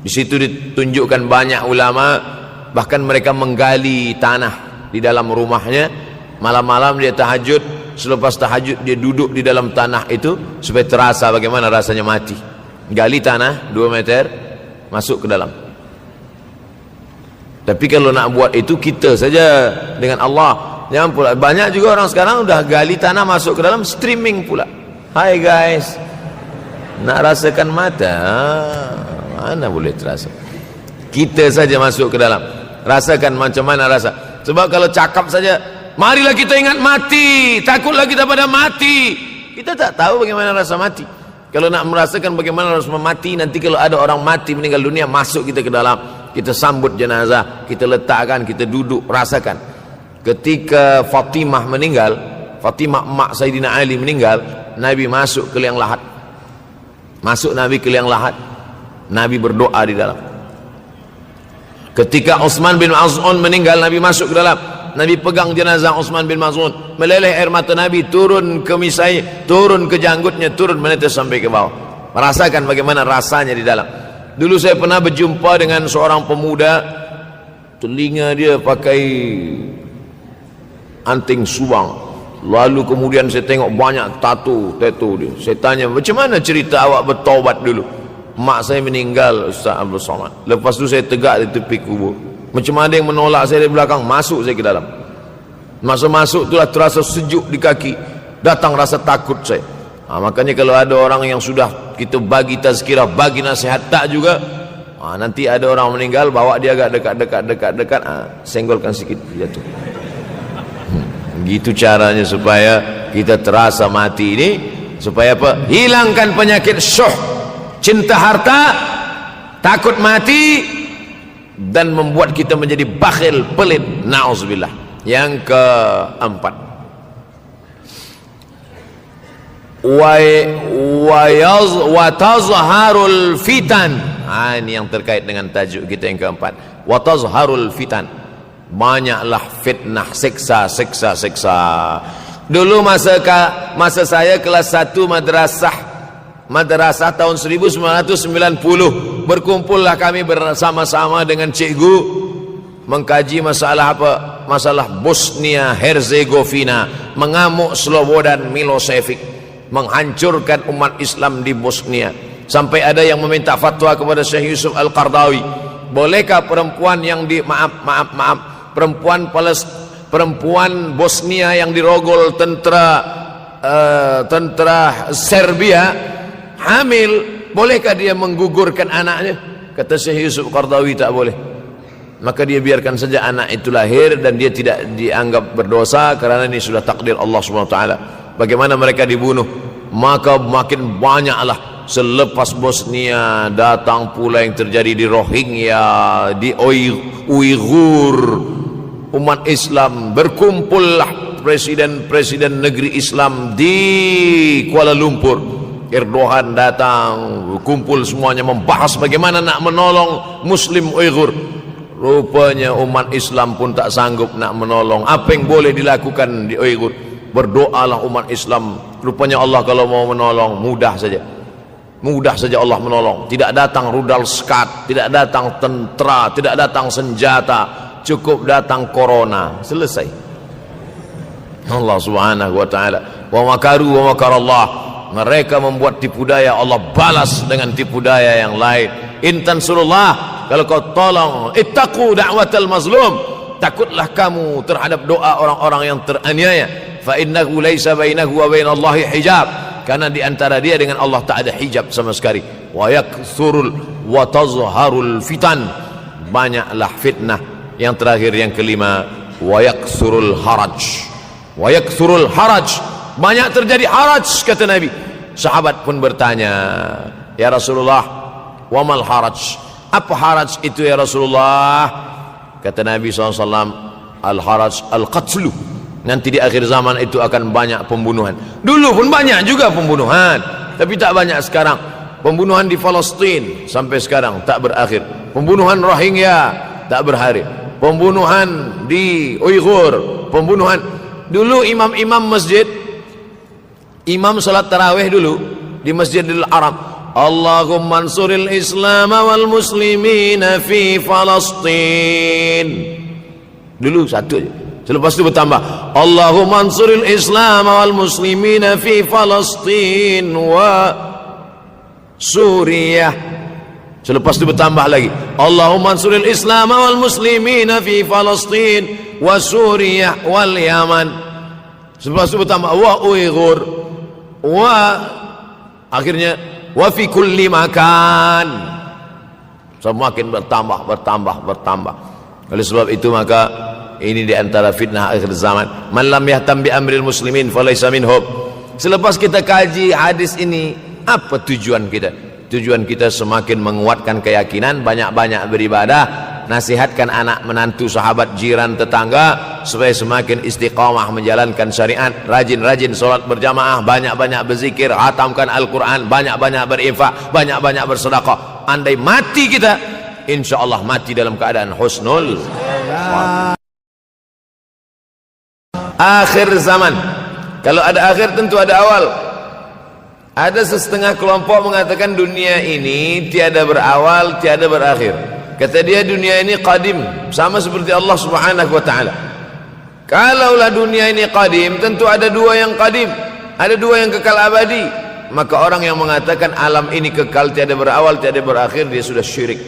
Di situ ditunjukkan banyak ulama, bahkan mereka menggali tanah di dalam rumahnya. Malam-malam dia tahajud, selepas tahajud dia duduk di dalam tanah itu supaya terasa bagaimana rasanya mati. Gali tanah 2 meter, masuk ke dalam. Tapi kalau nak buat itu kita saja dengan Allah. Jangan pula, banyak juga orang sekarang udah gali tanah masuk ke dalam, streaming pula. Hai guys, nak rasakan mata, mana boleh terasa. Kita saja masuk ke dalam, rasakan macam mana rasa. Sebab kalau cakap saja, marilah kita ingat mati, takutlah kita pada mati, kita tak tahu bagaimana rasa mati. Kalau nak merasakan bagaimana rasa mati, nanti kalau ada orang mati meninggal dunia, masuk kita ke dalam, kita sambut jenazah, kita letakkan, kita duduk, rasakan. Ketika Fatimah meninggal, Fatimah emak Sayyidina Ali meninggal, Nabi masuk ke liang lahat. Masuk Nabi ke liang lahat, Nabi berdoa di dalam. Ketika Utsman bin Maz'un meninggal, Nabi masuk ke dalam, Nabi pegang jenazah Utsman bin Maz'un, meleleh air mata Nabi turun ke misai, turun ke janggutnya, turun menetes sampai ke bawah. Merasakan bagaimana rasanya di dalam. Dulu saya pernah berjumpa dengan seorang pemuda, telinga dia pakai anting subang, lalu kemudian saya tengok banyak tato dia. Saya tanya, macam mana cerita awak bertaubat dulu? Mak saya meninggal, Ustaz Abdul Somad. Lepas tu saya tegak di tepi kubur. Macam ada yang menolak saya dari belakang, masuk saya ke dalam. Masa masuk itulah terasa sejuk di kaki, datang rasa takut saya. Makanya kalau ada orang yang sudah kita bagi tazkirah, bagi nasihat tak juga, nanti ada orang meninggal, bawa dia agak dekat, senggolkan sikit, jatuh. Gitu caranya supaya kita terasa mati ini, supaya apa? Hilangkan penyakit syuh, cinta harta, takut mati, dan membuat kita menjadi bakhil, pelit. Na'udzubillah. Yang keempat, wa tazharul fitan. Ini yang terkait dengan tajuk kita yang keempat. Wa tazharul fitan. Banyaklah fitnah, siksa. Dulu masa saya kelas 1 madrasah tahun 1990, berkumpullah kami bersama-sama dengan cikgu mengkaji masalah apa? Masalah Bosnia Herzegovina, mengamuk Slobodan Milosevic, menghancurkan umat Islam di Bosnia. Sampai ada yang meminta fatwa kepada Syekh Yusuf Al-Qardawi. Bolehkah perempuan yang perempuan Bosnia yang dirogol tentara Serbia hamil, bolehkah dia menggugurkan anaknya? Kata Syekh Yusuf Qardawi, tak boleh. Maka dia biarkan saja anak itu lahir dan dia tidak dianggap berdosa karena ini sudah takdir Allah SWT. Bagaimana mereka dibunuh? Maka makin banyaklah selepas Bosnia datang pula yang terjadi di Rohingya, di Uighur. Umat Islam berkumpullah presiden-presiden negeri Islam di Kuala Lumpur. Erdogan datang, kumpul semuanya membahas bagaimana nak menolong Muslim Uighur. Rupanya umat Islam pun tak sanggup nak menolong. Apa yang boleh dilakukan di Uighur? Berdoalah umat Islam. Rupanya Allah kalau mau menolong mudah saja. Mudah saja Allah menolong. Tidak datang rudal skat, tidak datang tentera, tidak datang senjata, cukup datang corona, selesai. Allah Subhanahu wa taala, wa makaru wa makarallah. Mereka membuat tipu daya, Allah balas dengan tipu daya yang lain. In tansurullah, kalau kau tolong, ittaqu da'watal mazlum, takutlah kamu terhadap doa orang-orang yang teraniaya. Fa innahu laisa bainahu wa bainallahi hijab, karena di antara dia dengan Allah tak ada hijab sama sekali. Wa yakthurul wa tazharul fitan, banyaklah fitnah. Yang terakhir, yang kelima, wa yakthurul haraj. Wa yakthurul haraj, banyak terjadi haraj, kata Nabi. Sahabat pun bertanya, ya Rasulullah, wa mal haraj, apa haraj itu ya Rasulullah? Kata Nabi SAW, al haraj al qatlu, nanti di akhir zaman itu akan banyak pembunuhan. Dulu pun banyak juga pembunuhan, tapi tak banyak sekarang. Pembunuhan di Palestina sampai sekarang tak berakhir. Pembunuhan Rohingya tak berakhir. Pembunuhan di Uighur, pembunuhan. Dulu imam-imam masjid, imam salat tarawih dulu di Masjidil Haram, Allahumma ansuril Islam wal muslimina fi Palestin. Dulu satu aja. Selepas itu bertambah, Allahumma ansuril Islam wal muslimina fi Palestin wa Suriah. Selepas itu bertambah lagi, Allahumma ansuril Islam wal muslimina fi Palestin wa Suriah wal Yaman. Selepas itu bertambah wa Uighur wa, akhirnya wa fi kulli makan. Semakin bertambah. Oleh sebab itu maka ini di antara fitnah akhir zaman. Man lam yahtam bi amril muslimin falaysa minhum. Selepas kita kaji hadis ini, apa tujuan kita? Tujuan kita semakin menguatkan keyakinan, banyak-banyak beribadah, nasihatkan anak menantu, sahabat, jiran, tetangga supaya semakin istiqamah menjalankan syariat, rajin-rajin solat berjamaah, banyak-banyak berzikir, hatamkan Al-Quran, banyak-banyak berinfak, banyak-banyak bersedekah. Andai mati kita, insyaallah mati dalam keadaan husnul akhir zaman. Kalau ada akhir tentu ada awal. Ada setengah kelompok mengatakan dunia ini tiada berawal, tiada berakhir. Kata dia dunia ini qadim, sama seperti Allah Subhanahu wa taala. Kalaulah dunia ini qadim, tentu ada dua yang qadim, ada dua yang kekal abadi. Maka orang yang mengatakan alam ini kekal, tiada berawal, tiada berakhir, dia sudah syirik.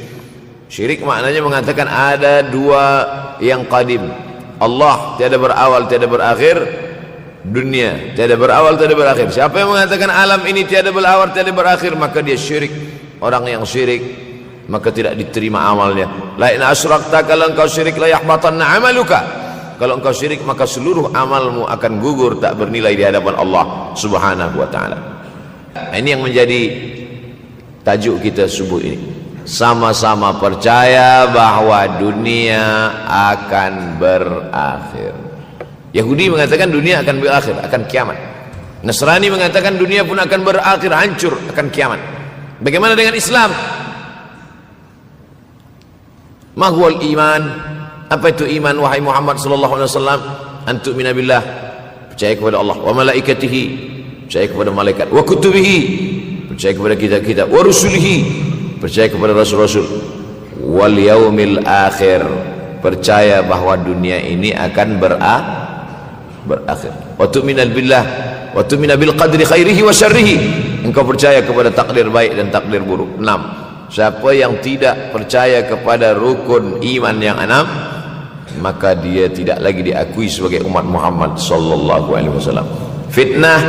Syirik maknanya mengatakan ada dua yang qadim. Allah tiada berawal, tiada berakhir. Dunia tiada berawal, tiada berakhir. Siapa yang mengatakan alam ini tiada berawal, tiada berakhir, maka dia syirik. Orang yang syirik maka tidak diterima amalnya. La in asyrakta, kalau engkau syirik, la yahbatanna amaluka. Kalau engkau syirik maka seluruh amalmu akan gugur, tak bernilai di hadapan Allah Subhanahu wa taala. Ini yang menjadi tajuk kita subuh ini. Sama-sama percaya bahwa dunia akan berakhir. Yahudi mengatakan dunia akan berakhir, akan kiamat. Nasrani mengatakan dunia pun akan berakhir, hancur, akan kiamat. Bagaimana dengan Islam? Ma huwal iman? Apa itu iman wahai Muhammad sallallahu alaihi wasallam? An tu'mina billah, percaya kepada Allah, wa malaikatihi, percaya kepada malaikat, wa kutubihi, percaya kepada kitab-kitab, wa rusulihi, percaya kepada rasul-rasul, wal yaumil akhir, percaya bahwa dunia ini akan berakhir. Wa tu'mina billah wa tu'mina bil qadri khairihi wa syarrihi, engkau percaya kepada takdir baik dan takdir buruk. 6. Siapa yang tidak percaya kepada rukun iman yang 6, maka dia tidak lagi diakui sebagai umat Muhammad sallallahu alaihi wasallam. Fitnah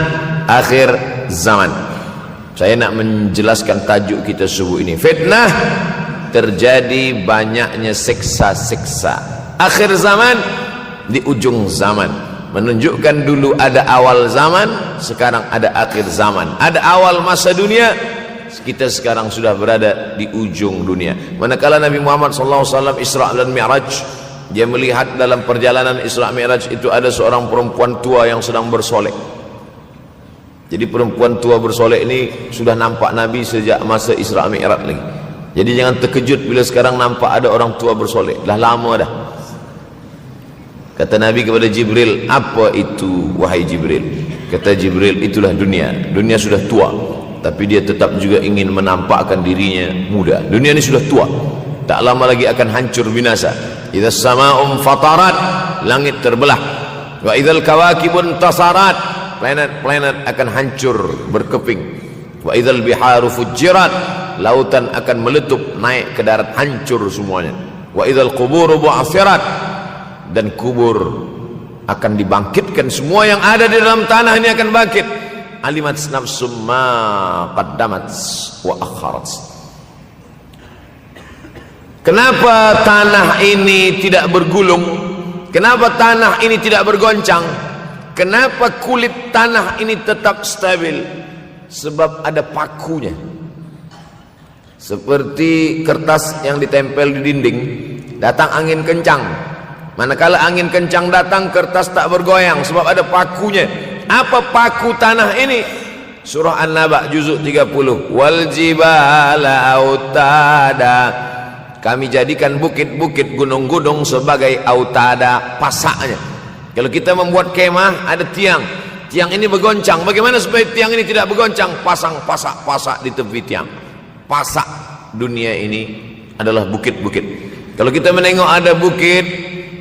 akhir zaman. Saya nak menjelaskan tajuk kita subuh ini. Fitnah, terjadi banyaknya siksa-siksa. Akhir zaman, di ujung zaman. Menunjukkan dulu ada awal zaman, sekarang ada akhir zaman. Ada awal masa dunia, kita sekarang sudah berada di ujung dunia. Manakala Nabi Muhammad SAW Isra dan Mi'raj, dia melihat dalam perjalanan Isra Mi'raj itu ada seorang perempuan tua yang sedang bersolek. Jadi perempuan tua bersolek ini sudah nampak Nabi sejak masa Isra Mi'raj lagi. Jadi jangan terkejut bila sekarang nampak ada orang tua bersolek. Dah lama dah. Kata Nabi kepada Jibril, apa itu wahai Jibril? Kata Jibril, itulah dunia. Dunia sudah tua, tapi dia tetap juga ingin menampakkan dirinya muda. Dunia ini sudah tua, tak lama lagi akan hancur binasa. Idza sama'um fatarat, langit terbelah. Wa idzal kawakibun tasarat, planet-planet akan hancur berkeping. Wa idzal biharu fujirat, lautan akan meletup naik ke darat, hancur semuanya. Wa idzal quburu bu'athirat, dan kubur akan dibangkitkan. Semua yang ada di dalam tanah ini akan bangkit. Alimat nafsum ma qaddamat wa akharat. Kenapa tanah ini tidak bergulung? Kenapa tanah ini tidak bergoncang? Kenapa kulit tanah ini tetap stabil? Sebab ada pakunya. Seperti kertas yang ditempel di dinding, datang angin kencang, manakala angin kencang datang, kertas tak bergoyang sebab ada pakunya. Apa paku tanah ini? Surah An-Naba juzuk 30. Wal jibala autada, kami jadikan bukit-bukit, gunung-gunung sebagai autada, pasaknya. Kalau kita membuat kemah, ada tiang. Tiang ini bergoncang. Bagaimana supaya tiang ini tidak bergoncang? Pasang pasak-pasak di tepi tiang. Pasak dunia ini adalah bukit-bukit. Kalau kita menengok ada bukit,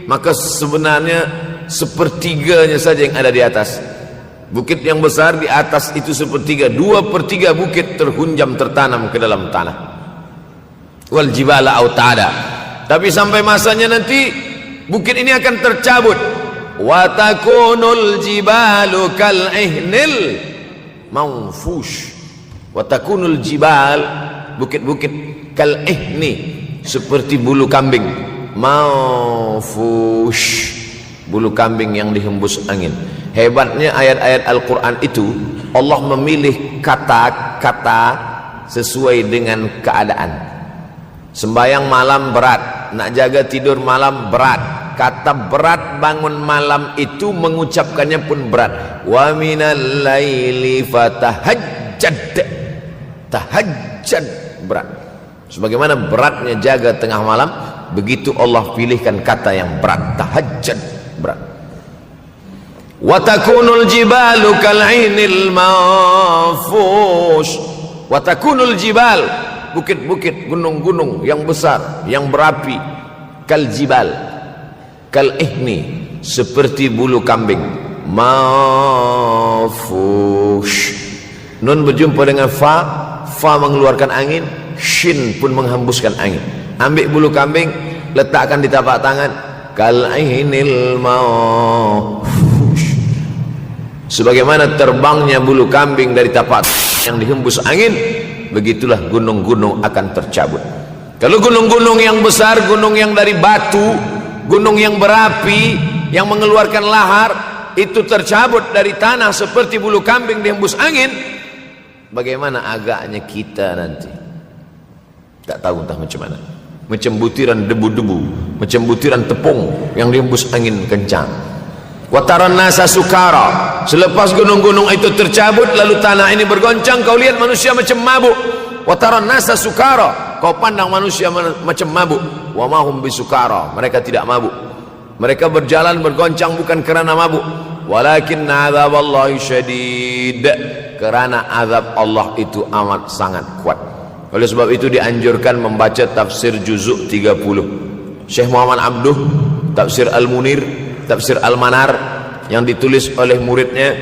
maka sebenarnya sepertiganya saja yang ada di atas. Bukit yang besar di atas itu sepertiga, 2/3 bukit terhunjam, tertanam ke dalam tanah. Wal jibala autada. Tapi sampai masanya nanti bukit ini akan tercabut. Wa takunul jibalu kal ihnil manfush. Wa takunul jibal, bukit-bukit kal ihni, seperti bulu kambing. Manfush, bulu kambing yang dihembus angin. Hebatnya ayat-ayat Al-Quran itu, Allah memilih kata-kata sesuai dengan keadaan. Sembayang malam berat, nak jaga tidur malam berat. Kata berat bangun malam itu mengucapkannya pun berat. Wa minal laili fatahajjad, tahajjad berat. Sebagaimana beratnya jaga tengah malam, begitu Allah pilihkan kata yang berat, tahajjud berat. Wa takunul jibalu kal 'ainil manfush. Wa takunul jibal, bukit-bukit, gunung-gunung yang besar, yang berapi, kal jibal, kal ihni, seperti bulu kambing. Manfush. Nun berjumpa dengan fa, fa mengeluarkan angin, shin pun menghembuskan angin. Ambil bulu kambing, letakkan di tapak tangan, kal ainil manfush. Sebagaimana terbangnya bulu kambing dari tapak yang dihembus angin, begitulah gunung-gunung akan tercabut. Kalau gunung-gunung yang besar, gunung yang dari batu, gunung yang berapi, yang mengeluarkan lahar, itu tercabut dari tanah seperti bulu kambing dihembus angin, bagaimana agaknya kita nanti? Tak tahu entah macam mana. Macam butiran debu-debu, macam butiran tepung yang dihembus angin kencang. Wataran nasa sukara, selepas gunung-gunung itu tercabut lalu tanah ini bergoncang, kau lihat manusia macam mabuk. Wataran nasa sukara, kau pandang manusia macam mabuk. Wa mahum bisukara, mereka tidak mabuk. Mereka berjalan bergoncang bukan kerana mabuk, walakin azaballahi syadid, kerana azab Allah itu amat sangat kuat. Oleh sebab itu dianjurkan membaca tafsir juzuk 30 Syekh Muhammad Abduh, tafsir Al-Munir, tafsir Al-Manar yang ditulis oleh muridnya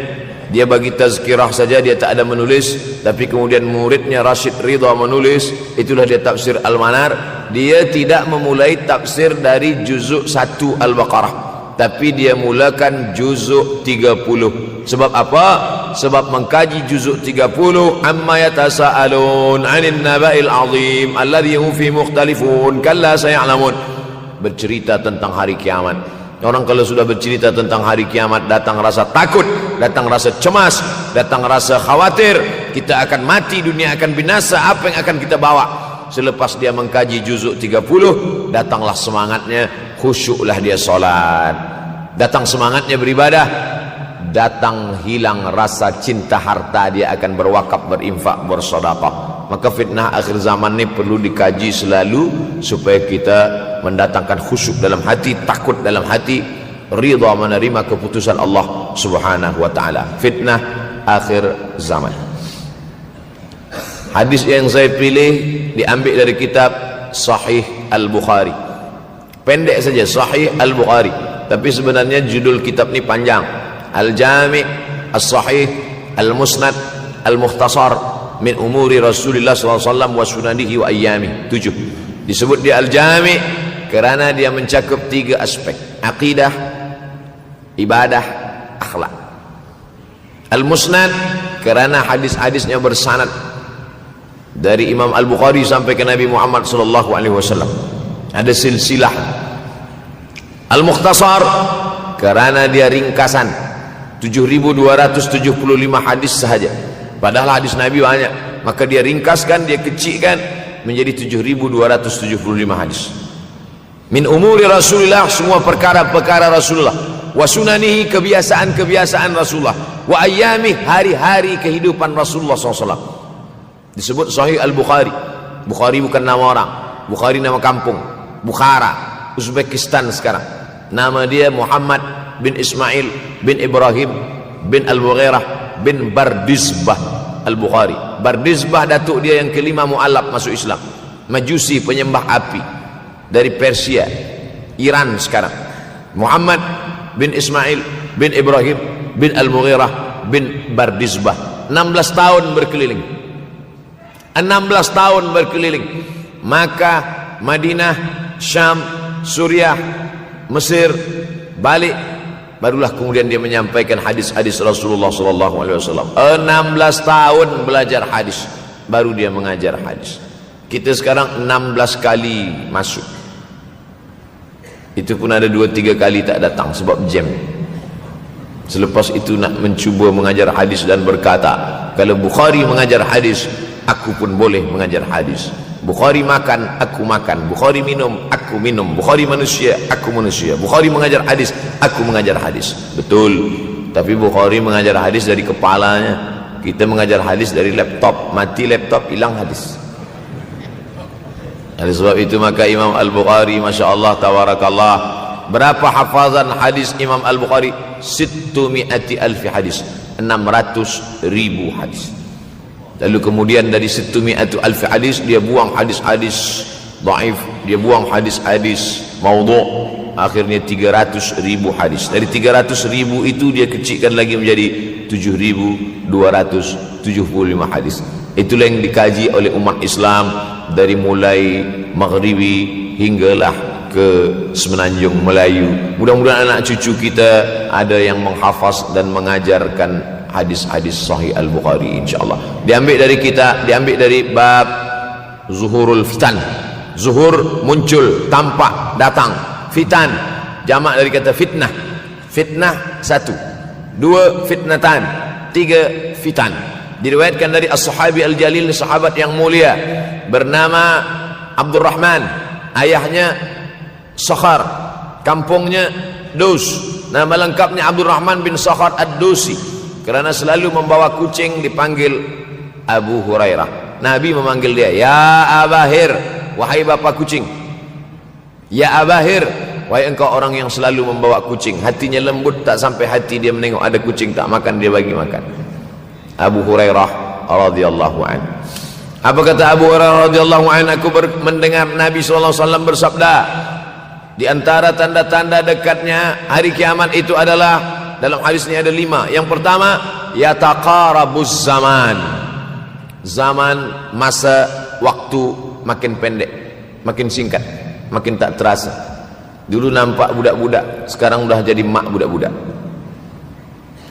dia bagi tazkirah saja, dia tak ada menulis. Tapi kemudian muridnya Rashid Ridha menulis, itulah dia tafsir Al-Manar. Dia tidak memulai tafsir dari juzuk 1 Al-Baqarah, tapi dia mulakan juzuk 30. Sebab apa? Sebab mengkaji juzuk 30, amma yatasaalun 'anil naba'il 'azim alladhi hum fi mukhtalifun kalla saya'lamun, bercerita tentang hari kiamat. Orang kalau sudah bercerita tentang hari kiamat, datang rasa takut, datang rasa cemas, datang rasa khawatir, kita akan mati, dunia akan binasa, apa yang akan kita bawa? Selepas dia mengkaji juzuk 30, datanglah semangatnya, khusyuklah dia solat, datang semangatnya beribadah, datang hilang rasa cinta harta, dia akan berwakaf, berinfak, bersedekah. Maka fitnah akhir zaman ini perlu dikaji selalu supaya kita mendatangkan khusyuk dalam hati, takut dalam hati, ridha menerima keputusan Allah Subhanahu wa taala. Fitnah akhir zaman. Hadis yang saya pilih diambil dari kitab Sahih Al-Bukhari. Pendek saja, Sahih Al-Bukhari, tapi sebenarnya judul kitab ini panjang. Al-Jami' As-Sahih Al-Musnad Al-Mukhtasar min umuri Rasulullah SAW wa sunanihi wa ayyami. 7. Disebut dia Al-Jami' kerana dia mencakup 3 aspek: akidah, ibadah, akhlak. Al-Musnad kerana hadis-hadisnya bersanad dari Imam Al-Bukhari sampai ke Nabi Muhammad SAW, ada silsilah. Al-Mukhtasar kerana dia ringkasan, 7.275 hadis sahaja, padahal hadis Nabi banyak, maka dia ringkaskan, dia kecilkan menjadi 7.275 hadis. Min umuri Rasulullah, semua perkara-perkara Rasulullah, wa sunanihi, kebiasaan-kebiasaan Rasulullah, wa ayyami, hari-hari kehidupan Rasulullah SAW. Disebut Sahih Al-Bukhari. Bukhari bukan nama orang, Bukhari nama kampung, Bukhara, Uzbekistan sekarang. Nama dia Muhammad bin Ismail bin Ibrahim bin Al-Mughirah bin Bardizbah Al-Bukhari. Bardizbah datuk dia yang kelima mu'alaf masuk Islam, Majusi, penyembah api, dari Persia, Iran sekarang. Muhammad bin Ismail bin Ibrahim bin Al-Mughirah bin Bardizbah. 16 tahun berkeliling, 16 tahun berkeliling Makkah, Madinah, Syam, Suriah, Mesir, balik, barulah kemudian dia menyampaikan hadis-hadis Rasulullah SAW. 16 tahun belajar hadis, baru dia mengajar hadis. Kita sekarang 16 kali masuk, itu pun ada 2-3 kali tak datang sebab jam. Selepas itu nak mencuba mengajar hadis dan berkata, kalau Bukhari mengajar hadis, aku pun boleh mengajar hadis. Bukhari makan, aku makan. Bukhari minum, aku minum. Bukhari manusia, aku manusia. Bukhari mengajar hadis, aku mengajar hadis. Betul, tapi Bukhari mengajar hadis dari kepalanya, kita mengajar hadis dari laptop. Mati laptop, hilang hadis. Oleh sebab itu maka Imam Al-Bukhari, Masya Allah, Tabarakallah, berapa hafazan hadis Imam Al-Bukhari? 600,000 hadis, 600,000 hadis. Lalu kemudian dari 600,000 hadis dia buang hadis-hadis dhaif, dia buang hadis-hadis maudhu', akhirnya 300,000 hadis. Dari 300,000 itu dia kecilkan lagi menjadi 7.275 hadis. Itulah yang dikaji oleh umat Islam dari mulai maghribi hinggalah ke semenanjung Melayu. Mudah-mudahan anak cucu kita ada yang menghafaz dan mengajarkan hadis-hadis Sahih Al-Bukhari, insyaallah. Diambil dari kita, diambil dari bab zuhurul fitan. Zuhur, muncul, tampak, datang. Fitan, jamak dari kata fitnah. Fitnah 1, 2 fitnatan, 3 fitan. Diriwayatkan dari as-sahabi al-jalil, sahabat yang mulia bernama Abdurrahman, ayahnya Sakhar, kampungnya Dus. Nama lengkapnya Abdurrahman bin Sakhar Ad-Dusi. Kerana selalu membawa kucing dipanggil Abu Hurairah. Nabi memanggil dia, ya Abahir, wahai bapa kucing. Ya Abahir, wahai engkau orang yang selalu membawa kucing. Hatinya lembut, tak sampai hati dia menengok ada kucing tak makan, dia bagi makan. Abu Hurairah radhiyallahu anhu. Apa kata Abu Hurairah radhiyallahu anhu? Aku mendengar Nabi SAW bersabda, di antara tanda-tanda dekatnya hari kiamat itu adalah, dalam hadis ini ada 5. Yang pertama, yataqarabuz zaman. Zaman, masa, waktu makin pendek, makin singkat, makin tak terasa. Dulu nampak budak-budak, sekarang udah jadi mak budak-budak.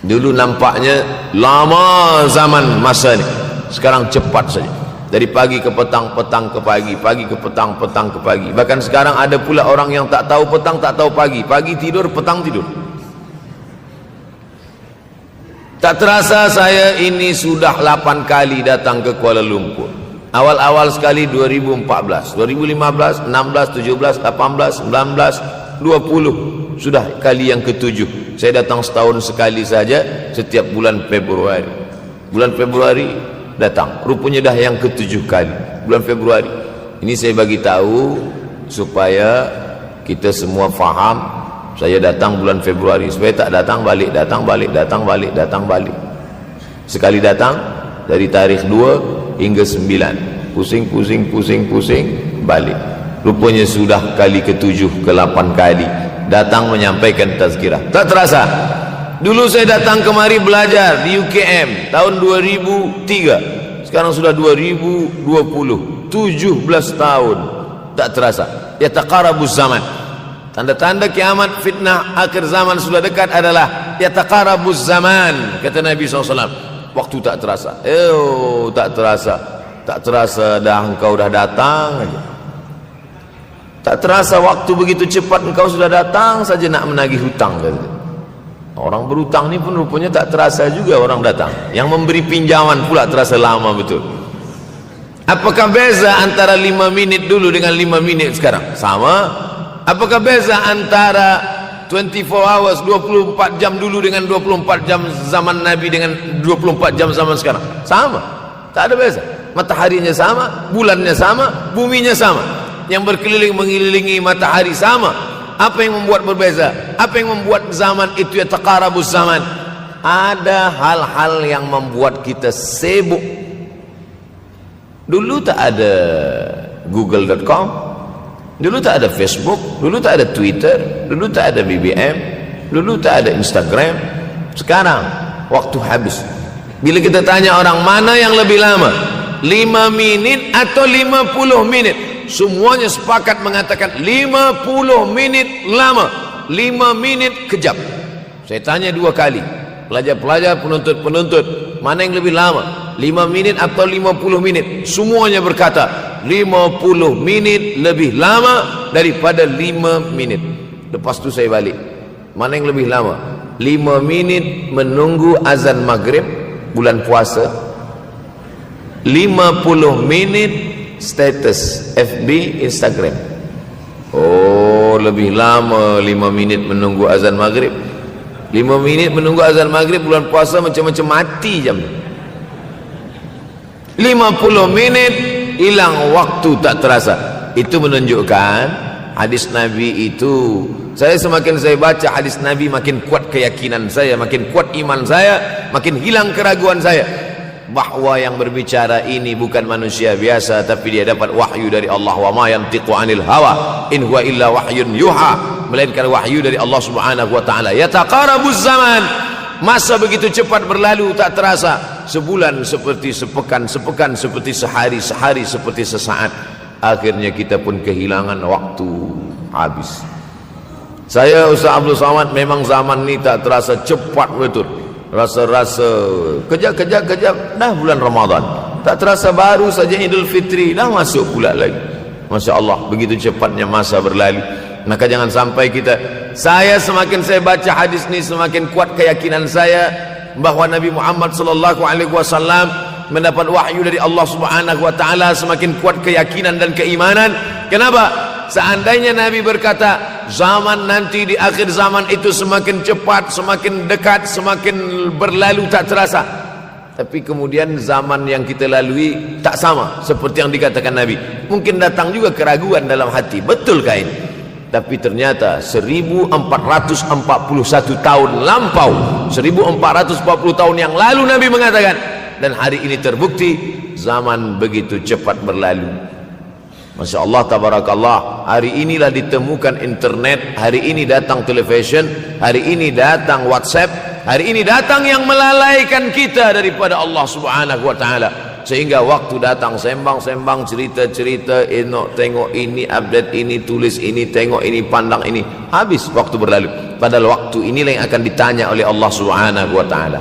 Dulu nampaknya lama zaman masa ni, sekarang cepat saja. Dari pagi ke petang, petang ke pagi, pagi ke petang, petang ke pagi. Bahkan sekarang ada pula orang yang tak tahu petang, tak tahu pagi. Pagi tidur, petang tidur. Tak terasa saya ini sudah 8 kali datang ke Kuala Lumpur. Awal-awal sekali 2014, 2015, 16, 17, 18, 19, 20. Sudah kali yang ke-7. Saya datang setahun sekali saja, setiap bulan Februari. Bulan Februari datang. Rupanya dah yang ke-7 kali. Bulan Februari. Ini saya bagi tahu supaya kita semua faham. Saya datang bulan Februari, supaya tak datang balik, datang balik, datang balik, datang balik. Sekali datang dari tarikh 2 hingga 9. Pusing, pusing, pusing, pusing, balik. Rupanya sudah kali ke-7, ke-8 kali datang menyampaikan tazkirah. Tak terasa. Dulu saya datang kemari belajar di UKM tahun 2003. Sekarang sudah 2020, 17 tahun. Tak terasa. Yataqarabuz zaman. Tanda-tanda kiamat, fitnah akhir zaman sudah dekat adalah yataqarabuz zaman, kata Nabi SAW. Waktu tak terasa. Tak terasa. Tak terasa dah engkau dah datang aja. Tak terasa waktu begitu cepat, engkau sudah datang saja nak menagih hutang. Orang berhutang ni pun rupanya tak terasa juga orang datang. Yang memberi pinjaman pula terasa lama betul. Apakah beza antara 5 minit dulu dengan 5 minit sekarang? Sama. Apakah beza antara 24 hours, 24 jam dulu dengan 24 jam zaman Nabi dengan 24 jam zaman sekarang? Sama. Tak ada beza. Mataharinya sama, bulannya sama, buminya sama. Yang berkeliling mengelilingi matahari sama. Apa yang membuat berbeza? Apa yang membuat zaman itu yataqarabuz zaman? Ada hal-hal yang membuat kita sibuk. Dulu tak ada google.com, dulu tak ada Facebook, dulu tak ada Twitter, dulu tak ada BBM, dulu tak ada Instagram. Sekarang waktu habis. Bila kita tanya orang mana yang lebih lama, 5 minit atau 50 minit, semuanya sepakat mengatakan 50 minit lama, 5 minit kejap. Saya tanya 2 kali, pelajar-pelajar, penuntut-penuntut, mana yang lebih lama, 5 minit atau 50 minit? Semuanya berkata 50 minit lebih lama daripada 5 minit. Lepas tu saya balik, mana yang lebih lama? 5 minit menunggu azan maghrib bulan puasa, 50 minit status FB, Instagram. Oh, lebih lama 5 minit menunggu azan maghrib. 5 minit menunggu azan maghrib bulan puasa macam-macam mati jam. 50 minit hilang waktu tak terasa. Itu menunjukkan hadis Nabi itu, semakin saya baca hadis Nabi, makin kuat keyakinan saya, makin kuat iman saya, makin hilang keraguan saya bahwa yang berbicara ini bukan manusia biasa, tapi dia dapat wahyu dari Allah. Wa ma yantiqu anil hawa in huwa illa wahyun yuha, melainkan wahyu dari Allah Subhanahu wa taala. Yataqarabuz zaman, masa begitu cepat berlalu tak terasa. Sebulan seperti sepekan, sepekan seperti sehari, sehari seperti sesaat. Akhirnya kita pun kehilangan waktu, habis. Saya Ustaz Abdul Samad, memang zaman ni tak terasa cepat betul. Rasa-rasa kejap-kejap dah bulan Ramadan. Tak terasa baru saja Idul Fitri dah masuk pula lagi. Masya Allah, begitu cepatnya masa berlalu. Maka jangan sampai saya semakin saya baca hadis ni, semakin kuat keyakinan saya bahwa Nabi Muhammad sallallahu alaihi wasallam mendapat wahyu dari Allah Subhanahu wa taala. Semakin kuat keyakinan dan keimanan. Kenapa? Seandainya Nabi berkata zaman nanti di akhir zaman itu semakin cepat, semakin dekat, semakin berlalu tak terasa, tapi kemudian zaman yang kita lalui tak sama seperti yang dikatakan Nabi. Mungkin datang juga keraguan dalam hati, betulkah ini? Tapi ternyata 1441 tahun lampau, 1440 tahun yang lalu Nabi mengatakan, dan hari ini terbukti zaman begitu cepat berlalu. Masya Allah, tabarakallah. Hari inilah ditemukan internet, hari ini datang television, hari ini datang WhatsApp, Hari ini datang yang melalaikan kita daripada Allah Subhanahu wa taala, sehingga waktu datang sembang-sembang, cerita-cerita, tengok ini, update ini, tulis ini, tengok ini, pandang ini, habis waktu berlalu. Padahal waktu inilah yang akan ditanya oleh Allah Subhanahu wa taala.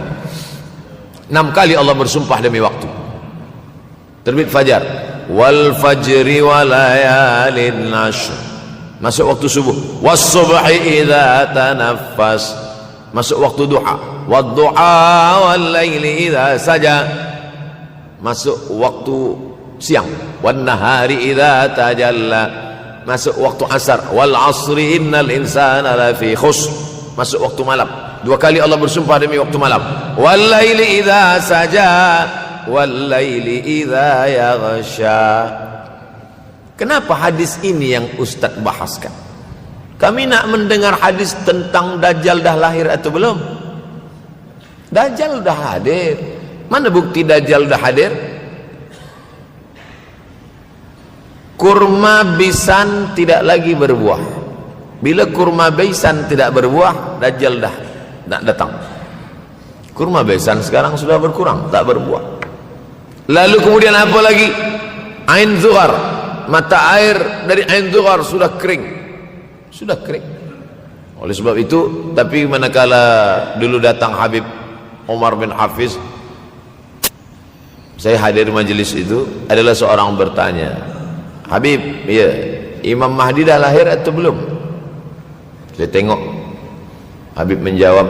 6 kali Allah bersumpah demi waktu. Terbit fajar, wal fajri wa layalin ashr, masuk waktu subuh. Was subhi idza tanaffas, masuk waktu duha. Wad duha wal laili idza saja, masuk waktu siang. Wan nahari idza tajalla, masuk waktu asar. Wal asri innal insana lafi khusr, masuk waktu malam. 2 kali Allah bersumpah demi waktu malam. Wal laili idza saja wal laili idza yaghsha. Kenapa hadis ini yang Ustaz bahaskan? Kami nak mendengar hadis tentang Dajjal dah lahir atau belum? Dajjal dah hadir. Mana bukti Dajjal dah hadir? Kurma bisan tidak lagi berbuah. Bila kurma bisan tidak berbuah, Dajjal dah nak datang. Kurma bisan sekarang sudah berkurang, tak berbuah. Lalu kemudian apa lagi? Ain Zuhar, mata air dari Ain Zuhar sudah kering. Sudah kering. Oleh sebab itu, tapi manakala dulu datang Habib Umar bin Hafiz, saya hadir majelis itu, adalah seorang bertanya, Habib, ya, Imam Mahdi dah lahir atau belum? Saya tengok Habib menjawab,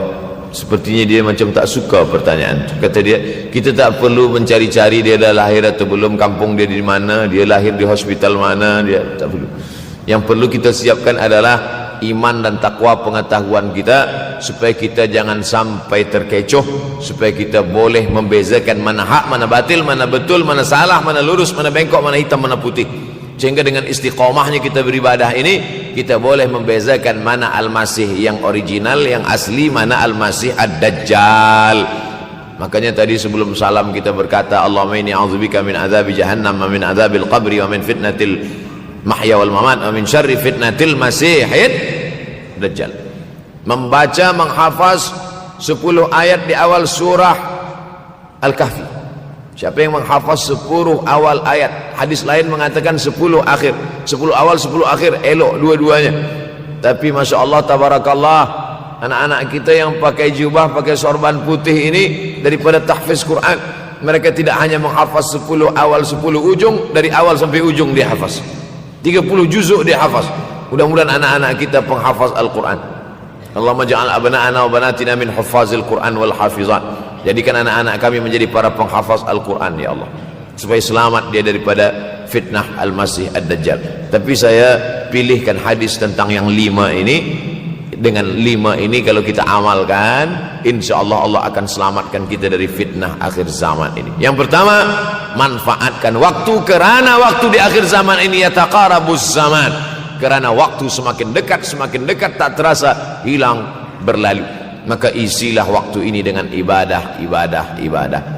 sepertinya dia macam tak suka pertanyaan itu. Kata dia, kita tak perlu mencari-cari dia dah lahir atau belum, kampung dia di mana, dia lahir di hospital mana, dia tak perlu. Yang perlu kita siapkan adalah iman dan takwa pengetahuan kita, supaya kita jangan sampai terkecoh, supaya kita boleh membezakan mana hak, mana batil, mana betul, mana salah, mana lurus, mana bengkok, mana hitam, mana putih. Sehingga dengan istiqomahnya kita beribadah ini, kita boleh membezakan mana Al-Masih yang original, yang asli, mana Al-Masih Ad-Dajjal. Makanya tadi sebelum salam kita berkata, Allahumma inni a'udzubika min azabi jahannam wa min azabil qabri wa min fitnatil mahya wal mamat wa min syarri fitnatil masihid Dajjal. Membaca, menghafaz 10 ayat di awal surah Al-Kahfi. Siapa yang menghafaz 10 awal ayat, hadis lain mengatakan 10 akhir, 10 awal 10 akhir, elok dua-duanya. Tapi Masya Allah, tabarakallah, anak-anak kita yang pakai jubah, pakai sorban putih ini, daripada tahfiz Quran, mereka tidak hanya menghafaz 10 awal 10 ujung, dari awal sampai ujung dia hafaz, 30 juzuk dia hafaz. Mudah-mudahan anak-anak kita penghafaz Al-Quran. Allahumma ja'al abna'ana wa banatina min huffazil Quran wal hafizat. Jadikan anak-anak kami menjadi para penghafaz Al-Quran, ya Allah, supaya selamat dia daripada fitnah Al-Masih Ad-Dajjal. Tapi saya pilihkan hadis tentang yang 5 ini. Dengan 5 ini kalau kita amalkan, insya Allah Allah akan selamatkan kita dari fitnah akhir zaman ini. Yang pertama, manfaatkan waktu, kerana waktu di akhir zaman ini yataqarabuz zaman, kerana waktu semakin dekat tak terasa hilang berlalu. Maka isilah waktu ini dengan ibadah.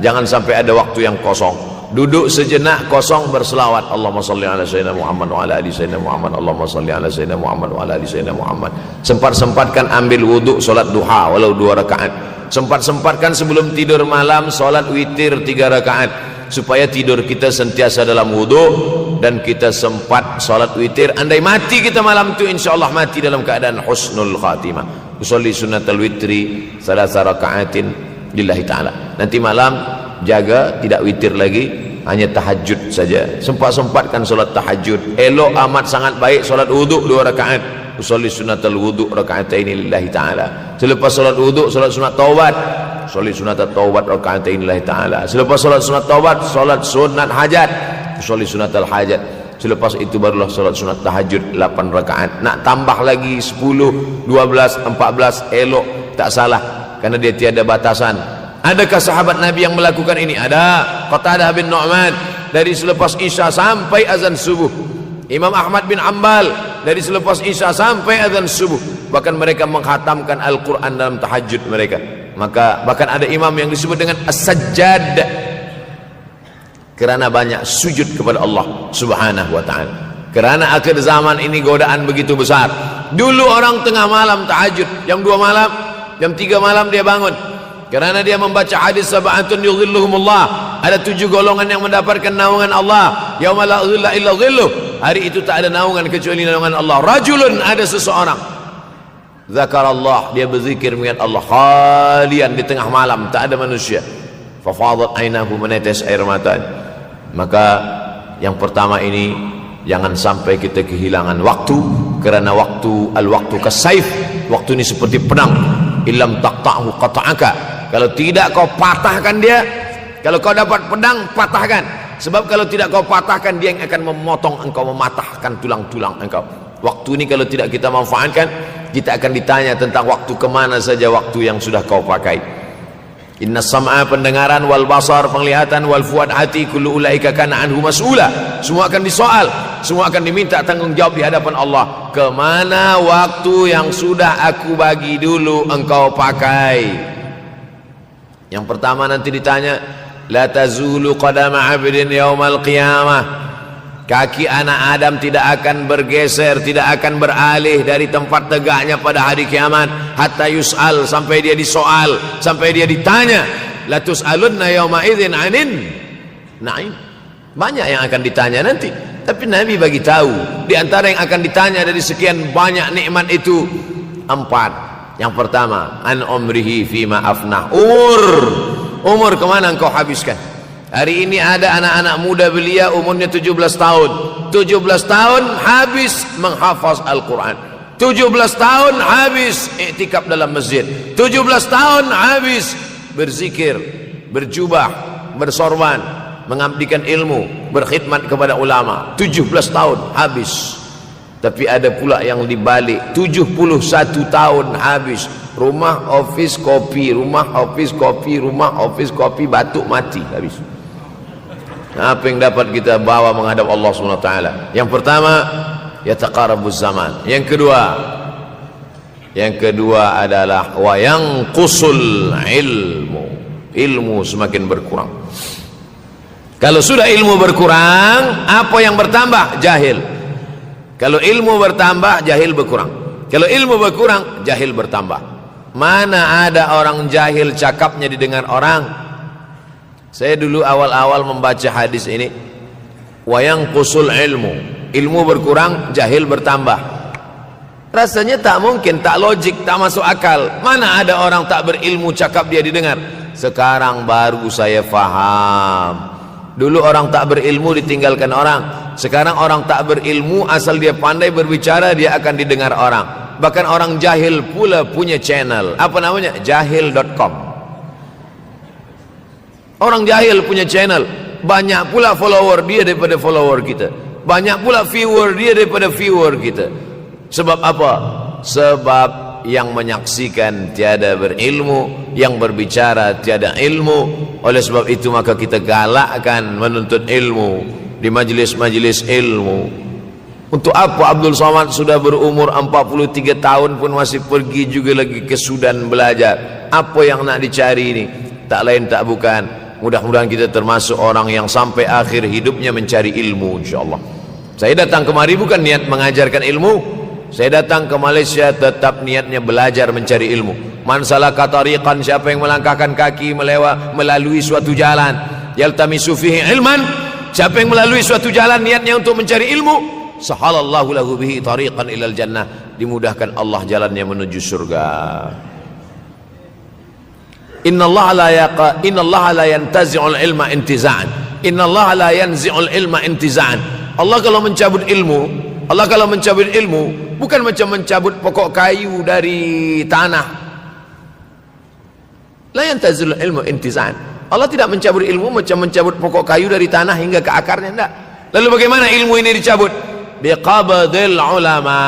Jangan sampai ada waktu yang kosong. Duduk sejenak kosong, berselawat, Allahumma salli ala sayyidina Muhammad wa ala ali sayyidina Muhammad, Allahumma salli ala sayyidina Muhammad wa ala ali sayyidina Muhammad. Sempat-sempatkan ambil wuduk, solat duha walau 2 rakaat. Sempat-sempatkan sebelum tidur malam solat witir 3 rakaat, supaya tidur kita sentiasa dalam wuduk dan kita sempat solat witir. Andai mati kita malam itu, insyaallah mati dalam keadaan husnul khatimah. Usolli sunnatal witri 3 rakaatin lillahi ta'ala. Nanti malam jaga tidak witir lagi, hanya tahajud saja. Sempat-sempatkan solat tahajud. Elok amat sangat baik solat wuduk 2 rakaat. Usolli sunnatal wuduk rakaatain lillahi ta'ala. Selepas solat wuduk, solat sunat taubat. Usolli sunatat taubat rakaatain lillahi ta'ala. Selepas solat sunat taubat, solat sunat hajat. Usolli sunatal hajat. Selepas itu barulah solat sunat tahajud 8 rakaat. Nak tambah lagi 10, 12, 14, elok, tak salah, karena dia tiada batasan. Adakah sahabat Nabi yang melakukan ini? Ada. Qatadah bin Nu'man, dari selepas Isya sampai azan subuh. Imam Ahmad bin Ambal, dari selepas Isya sampai azan subuh. Bahkan mereka menghatamkan Al-Quran dalam tahajud mereka. Maka bahkan ada imam yang disebut dengan As-Sajjad, kerana banyak sujud kepada Allah Subhanahu wa ta'ala. Kerana akhir zaman ini godaan begitu besar. Dulu orang tengah malam tahajud, jam 2 malam jam 3 malam dia bangun, kerana dia membaca hadis sab'atun yudhilluhumullah, ada 7 golongan yang mendapatkan naungan Allah, yauma la dhilla illa dhilluh, hari itu tak ada naungan kecuali naungan Allah. Rajulun, ada seseorang, zakarallah, dia berzikir mengingat Allah, khalian, di tengah malam tak ada manusia, fafadat ainahu, menetes air mata. Maka yang pertama ini, jangan sampai kita kehilangan waktu, kerana waktu, al-waktu kasaif, waktu ini seperti pedang, illam taqta'hu qata'aka, kalau tidak kau patahkan dia. Kalau kau dapat pedang, patahkan, sebab kalau tidak kau patahkan, dia yang akan memotong engkau, mematahkan tulang-tulang engkau. Waktu ini kalau tidak kita manfaatkan, kita akan ditanya tentang waktu, kemana saja waktu yang sudah kau pakai. Inna sam'a, pendengaran, wal basar, penglihatan, wal fuad, hati, kullu ulaika kana anhu mas'ula, semua akan disoal, semua akan diminta tanggung jawab di hadapan Allah. Kemana waktu yang sudah aku bagi dulu engkau pakai? Yang pertama nanti ditanya, la tazulu qadama 'abdin yaumal qiyamah, kaki anak Adam tidak akan bergeser, tidak akan beralih dari tempat tegaknya pada hari kiamat, hatta yus'al, sampai dia disoal, sampai dia ditanya. La tus'alunna yauma idzin 'anin na'im, banyak yang akan ditanya nanti, tapi Nabi bagi tahu di antara yang akan ditanya dari sekian banyak nikmat itu 4. Yang pertama, an umrihi fima afnah, umur kemana engkau habiskan? Hari ini ada anak-anak muda belia umurnya 17 tahun. 17 tahun habis menghafaz Al-Quran. 17 tahun habis iktikaf dalam masjid. 17 tahun habis berzikir, berjubah, bersorban, mengabdikan ilmu, berkhidmat kepada ulama. 17 tahun habis. Tapi ada pula yang dibalik, 71 tahun habis, rumah office kopi, rumah office kopi, rumah office kopi, batuk mati habis. Apa yang dapat kita bawa menghadap Allah SWT? Yang pertama, yataqarabuz zaman. Yang kedua adalah wa yanqusul ilmu, ilmu semakin berkurang. Kalau sudah ilmu berkurang, apa yang bertambah? Jahil. Kalau ilmu bertambah, jahil berkurang. Kalau ilmu berkurang, jahil bertambah. Mana ada orang jahil cakapnya didengar orang? Saya dulu awal-awal membaca hadis ini, wa yanqusul ilmu, ilmu berkurang, jahil bertambah. Rasanya tak mungkin, tak logik, tak masuk akal. Mana ada orang tak berilmu cakap dia didengar? Sekarang baru saya faham. Dulu orang tak berilmu ditinggalkan orang, sekarang orang tak berilmu asal dia pandai berbicara, dia akan didengar orang. Bahkan orang jahil pula punya channel, apa namanya? Jahil.com. Orang jahil punya channel, banyak pula follower dia daripada follower kita, banyak pula viewer dia daripada viewer kita. Sebab apa? Sebab yang menyaksikan tiada berilmu, yang berbicara tiada ilmu. Oleh sebab itu maka kita galakkan menuntut ilmu di majlis-majlis ilmu. Untuk apa Abdul Somad sudah berumur 43 tahun pun masih pergi juga lagi ke Sudan belajar? Apa yang nak dicari ini? Tak lain tak bukan, mudah-mudahan kita termasuk orang yang sampai akhir hidupnya mencari ilmu, insyaAllah. Saya datang kemari bukan niat mengajarkan ilmu, saya datang ke Malaysia tetap niatnya belajar mencari ilmu. Man salaka tariqan, siapa yang melangkahkan kaki melalui suatu jalan, yaltamisu fihi ilman, siapa yang melalui suatu jalan niatnya untuk mencari ilmu, sahalallahu lahu bihi tariqan ilal jannah, dimudahkan Allah jalannya menuju surga. Innallaha la yantazi'ul ilma intiza'an, innallaha la yanzi'ul ilma intiza'an. Allah kalau mencabut ilmu, bukan macam mencabut pokok kayu dari tanah. La yantazilul ilmu intiza'an. Allah tidak mencabut ilmu macam mencabut pokok kayu dari tanah hingga ke akarnya, tidak. Lalu bagaimana ilmu ini dicabut? Biqabdil ulama,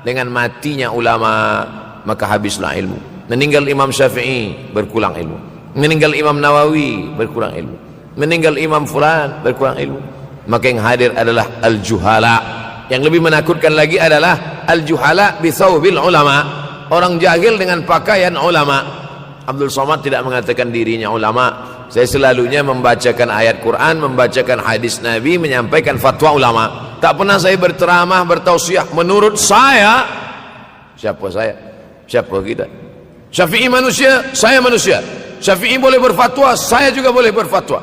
dengan matinya ulama maka habislah ilmu. Meninggal Imam Syafi'i, berkurang ilmu. Meninggal Imam Nawawi, berkurang ilmu. Meninggal Imam Fulan, berkurang ilmu. Maka yang hadir adalah al-juhala. Yang lebih menakutkan lagi adalah al-juhala bi thawbil ulama, orang jahil dengan pakaian ulama. Abdul Somad tidak mengatakan dirinya ulama. Saya selalunya membacakan ayat Quran, membacakan hadis Nabi, menyampaikan fatwa ulama. Tak pernah saya berceramah, bertausiah menurut saya. Siapa saya? Siapa kita? Syafi'i manusia, saya manusia. Syafi'i boleh berfatwa, saya juga boleh berfatwa.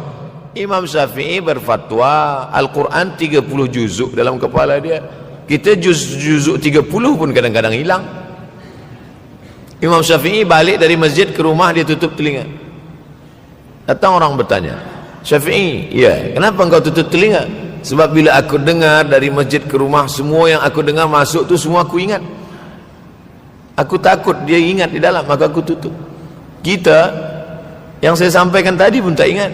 Imam Syafi'i berfatwa Al-Quran 30 juzuk dalam kepala dia. Kita juzuk 30 pun kadang-kadang hilang. Imam Syafi'i balik dari masjid ke rumah, dia tutup telinga. Datang orang bertanya, Syafi'i, ya, kenapa engkau tutup telinga? Sebab bila aku dengar dari masjid ke rumah, semua yang aku dengar masuk tu semua aku ingat. Aku takut dia ingat di dalam, maka aku tutup. Kita, yang saya sampaikan tadi pun tak ingat.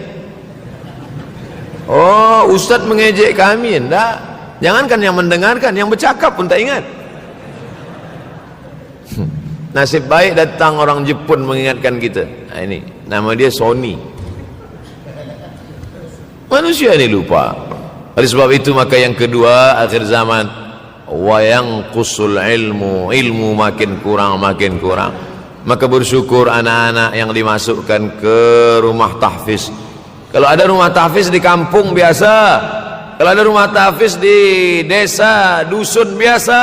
Oh, ustaz mengejek kami, enggak. Jangankan yang mendengarkan, yang bercakap pun tak ingat. Nasib baik datang orang Jepun mengingatkan kita. Nah, ini nama dia Sony. Manusia ini lupa. Oleh sebab itu maka yang kedua, akhir zaman, wa yanqusul ilmu makin kurang. Maka bersyukur anak-anak yang dimasukkan ke rumah tahfiz. Kalau ada rumah tahfiz di kampung biasa, kalau ada rumah tahfiz di desa, dusun biasa,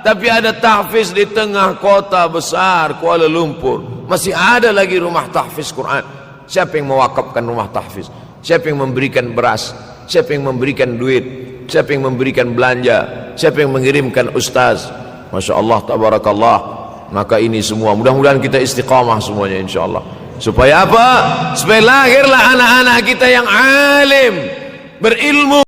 tapi ada tahfiz di tengah kota besar Kuala Lumpur, masih ada lagi rumah tahfiz Quran. Siapa yang mewakafkan rumah tahfiz? Siapa yang memberikan beras? Siapa yang memberikan duit? Siapa yang memberikan belanja? Siapa yang mengirimkan ustaz? Masya Allah, tabarakallah. Maka ini semua mudah-mudahan kita istiqamah semuanya insyaAllah. Supaya apa? Supaya lahirlah anak-anak kita yang alim, berilmu.